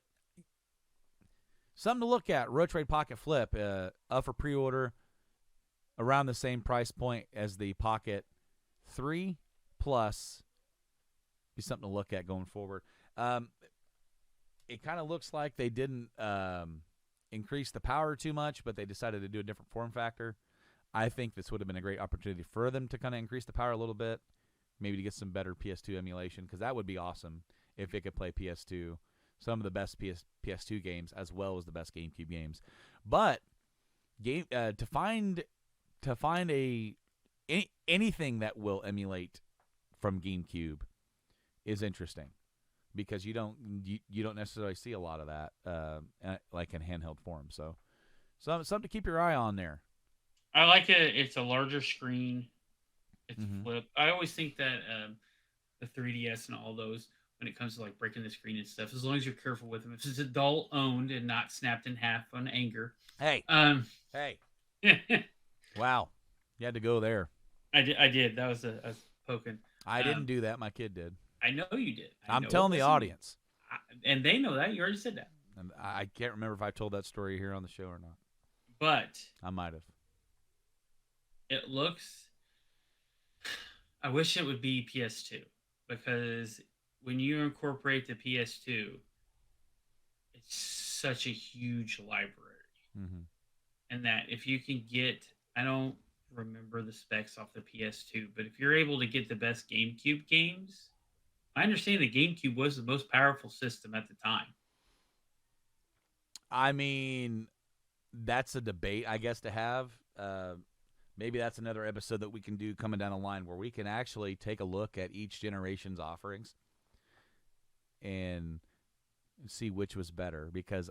something to look at. Retroid Pocket Flip up for pre-order around the same price point as the Pocket 3 plus be something to look at going forward. Um, it kind of looks like they didn't increase the power too much, but they decided to do a different form factor. I think this would have been a great opportunity for them to kind of increase the power a little bit, maybe to get some better PS2 emulation, because that would be awesome if it could play PS2, some of the best PS2 games as well as the best GameCube games. But to find anything that will emulate from GameCube is interesting, because you don't necessarily see a lot of that like in handheld form. So something to keep your eye on there. I like it. It's a larger screen. It's Mhm. flip. I always think that the 3DS and all those, when it comes to like breaking the screen and stuff, as long as you're careful with them, if it's adult owned and not snapped in half on anger. Hey, Um, hey, I wow, you had to go there. did. I did. That was I was poking. I didn't do that. My kid did. I know you did. I I'm know it telling the wasn't. audience, And they know that. You already said that. and I can't remember if I told that story here on the show or not. But I might have. it looks. I wish it would be PS2, because when you incorporate the PS2, it's such a huge library. Mm-hmm. And that if you can get, I don't remember the specs off the PS2, but if you're able to get the best GameCube games, I understand the GameCube was the most powerful system at the time. I mean, that's a debate, I guess, to have. Maybe that's another episode that we can do coming down the line, where we can actually take a look at each generation's offerings and see which was better. Because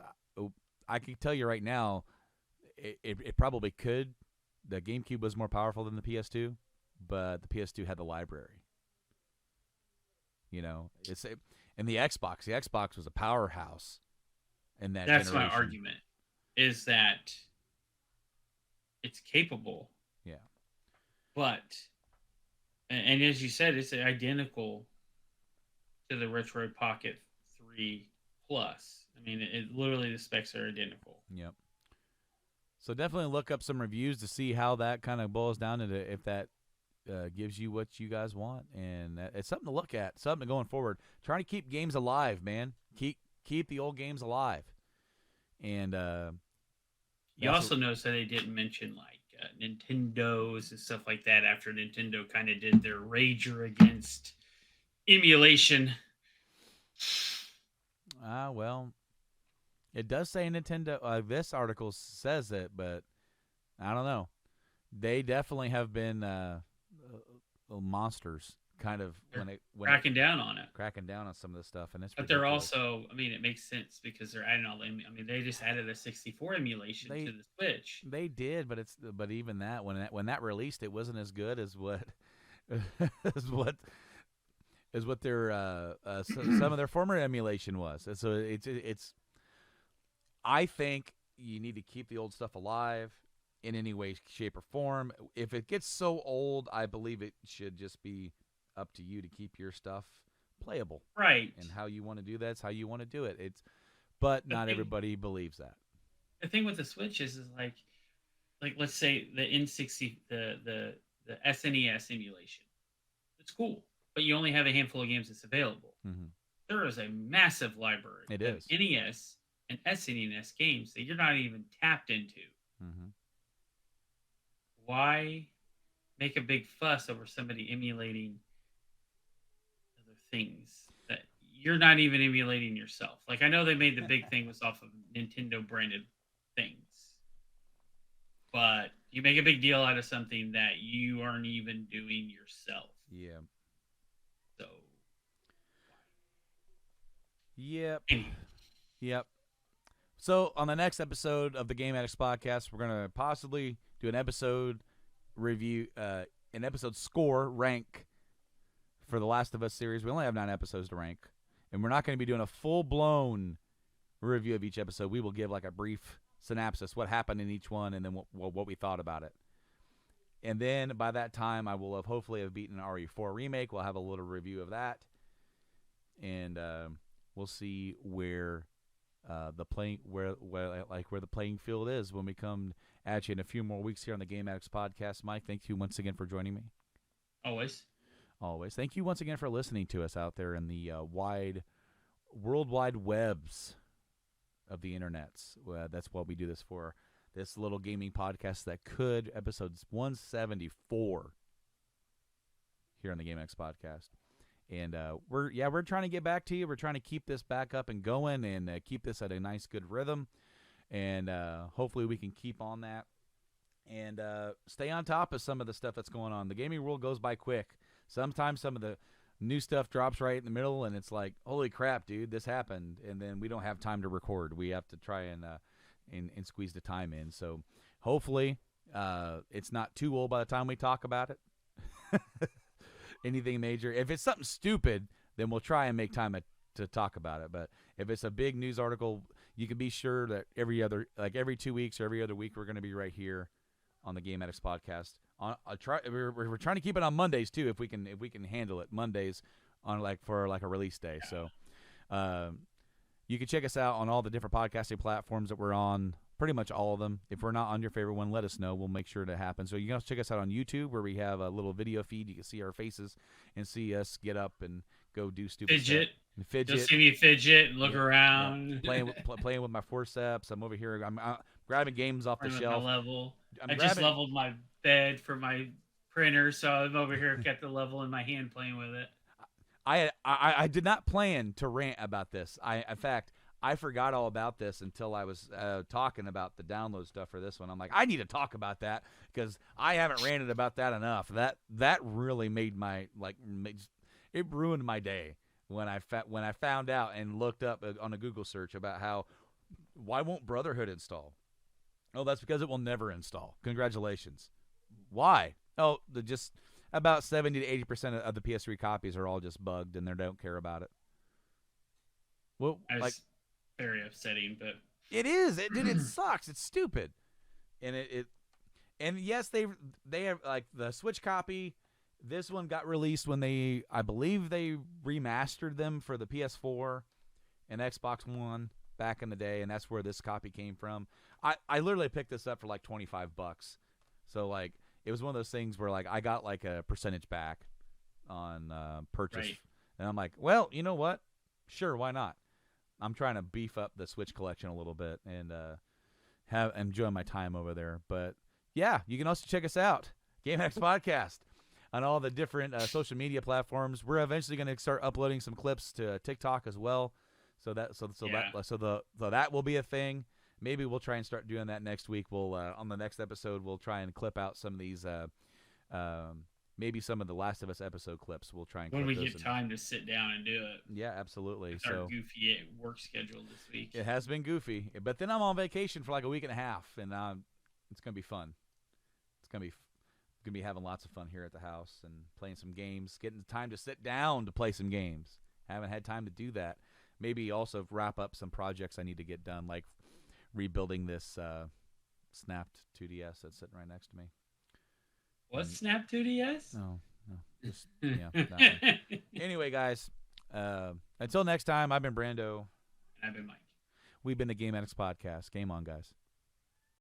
I can tell you right now, it probably could. The GameCube was more powerful than the PS2, but the PS2 had the library. You know, and the Xbox. The Xbox was a powerhouse in that That's my generation. argument, is that it's capable. Yeah. But, and as you said, it's identical to the Retro Pocket 3 Plus. I mean, it literally, the specs are identical. Yep. So definitely look up some reviews to see how that kind of boils down into if that gives you what you guys want, and it's something to look at, something going forward. Trying to keep games alive, man. Keep the old games alive, and you also notice that they didn't mention like Nintendos and stuff like that after Nintendo kind of did their rager against emulation. Well, it does say Nintendo. This article says it, but I don't know. They definitely have been monsters, kind of cracking down on it, cracking down on some of this stuff, and it's. But ridiculous. they're also, I mean, it makes sense because they're adding all the. I mean, they just added a 64 emulation to the Switch. They did, but even that when that released, it wasn't as good as what as what their some of their former emulation was. And so it's. I think you need to keep the old stuff alive in any way, shape, or form. If it gets so old, I believe it should just be up to you to keep your stuff playable. Right. And how you want to do that's how you want to do it. But not everybody believes that. The thing with the Switch is like let's say the N60, the SNES emulation. It's cool, but you only have a handful of games that's available. Mm-hmm. There is a massive library of NES and SNES games that you're not even tapped into. Mm-hmm. Why make a big fuss over somebody emulating other things that you're not even emulating yourself? Like, I know they made the big thing was off of Nintendo branded things, but you make a big deal out of something that you aren't even doing yourself. Yeah. So. Yep. Yep. So on the next episode of the Game Addicts podcast, we're gonna possibly do an episode review, an episode score rank for the Last of Us series. We only have 9 episodes to rank, and we're not going to be doing a full-blown review of each episode. We will give like a brief synopsis, what happened in each one, and then what we thought about it. And then by that time, I will hopefully have beaten RE4 Remake. We'll have a little review of that, and we'll see where the playing field is when we come at you in a few more weeks here on the Game Addicts podcast. Mike, thank you once again for joining me. Always. Always. Thank you once again for listening to us out there in the worldwide webs of the internets. That's what we do this for. This little gaming podcast that could, episodes 174 here on the GameX podcast. And we're trying to get back to you. We're trying to keep this back up and going and keep this at a nice, good rhythm. And hopefully we can keep on that and stay on top of some of the stuff that's going on. The gaming world goes by quick. Sometimes some of the new stuff drops right in the middle, and it's like, holy crap, dude, this happened. And then we don't have time to record. We have to try and squeeze the time in. So hopefully it's not too old by the time we talk about it. Anything major. If it's something stupid, then we'll try and make time to talk about it. But if it's a big news article, you can be sure that every 2 weeks or every other week, we're going to be right here on the Game Addicts podcast. We're trying to keep it on Mondays too, if we can handle it. Mondays on for a release day. So you can check us out on all the different podcasting platforms that we're on. Pretty much all of them. If we're not on your favorite one, let us know. We'll make sure to happen. So you can also check us out on YouTube, where we have a little video feed. You can see our faces and see us get up and go do stupid fidget. Stuff. Fidget. You'll see me fidget and look around. Yeah. Playing with my forceps. I'm over here. I'm grabbing games off the shelf. Level. I just leveled my bed for my printer, so I'm over here, kept the level in my hand, playing with it. I did not plan to rant about this. In fact, I forgot all about this until I was talking about the download stuff for this one. I'm like, I need to talk about that because I haven't ranted about that enough. That really made it ruined my day when I found out and looked up on a Google search about why won't Brotherhood install? Oh, that's because it will never install. Congratulations. Why? Oh, just about 70 to 80% of the PS3 copies are all just bugged and they don't care about it. Well, very upsetting, but it is. It sucks. It's stupid, and and yes, they have the Switch copy. This one got released when I believe they remastered them for the PS4 and Xbox One back in the day, and that's where this copy came from. I literally picked this up for like $25, so it was one of those things where I got a percentage back on purchase, right. And I'm like, well, you know what? Sure, why not? I'm trying to beef up the Switch collection a little bit and enjoy my time over there. But yeah, you can also check us out, GameX Podcast, on all the different social media platforms. We're eventually going to start uploading some clips to TikTok as well, so that will be a thing. Maybe we'll try and start doing that next week. We'll on the next episode we'll try and clip out some of these. Maybe some of the Last of Us episode clips. We'll try and when we get time to sit down and do it. Yeah, absolutely. It's our goofy work schedule this week. It has been goofy, but then I'm on vacation for a week and a half, and it's gonna be fun. It's gonna be having lots of fun here at the house and playing some games, getting time to sit down to play some games. Haven't had time to do that. Maybe also wrap up some projects I need to get done, like rebuilding this snapped 2DS that's sitting right next to me. What, Snap 2DS? No. Just, yeah, that one. Anyway, guys, until next time, I've been Brando. And I've been Mike. We've been the Game Addicts Podcast. Game on, guys.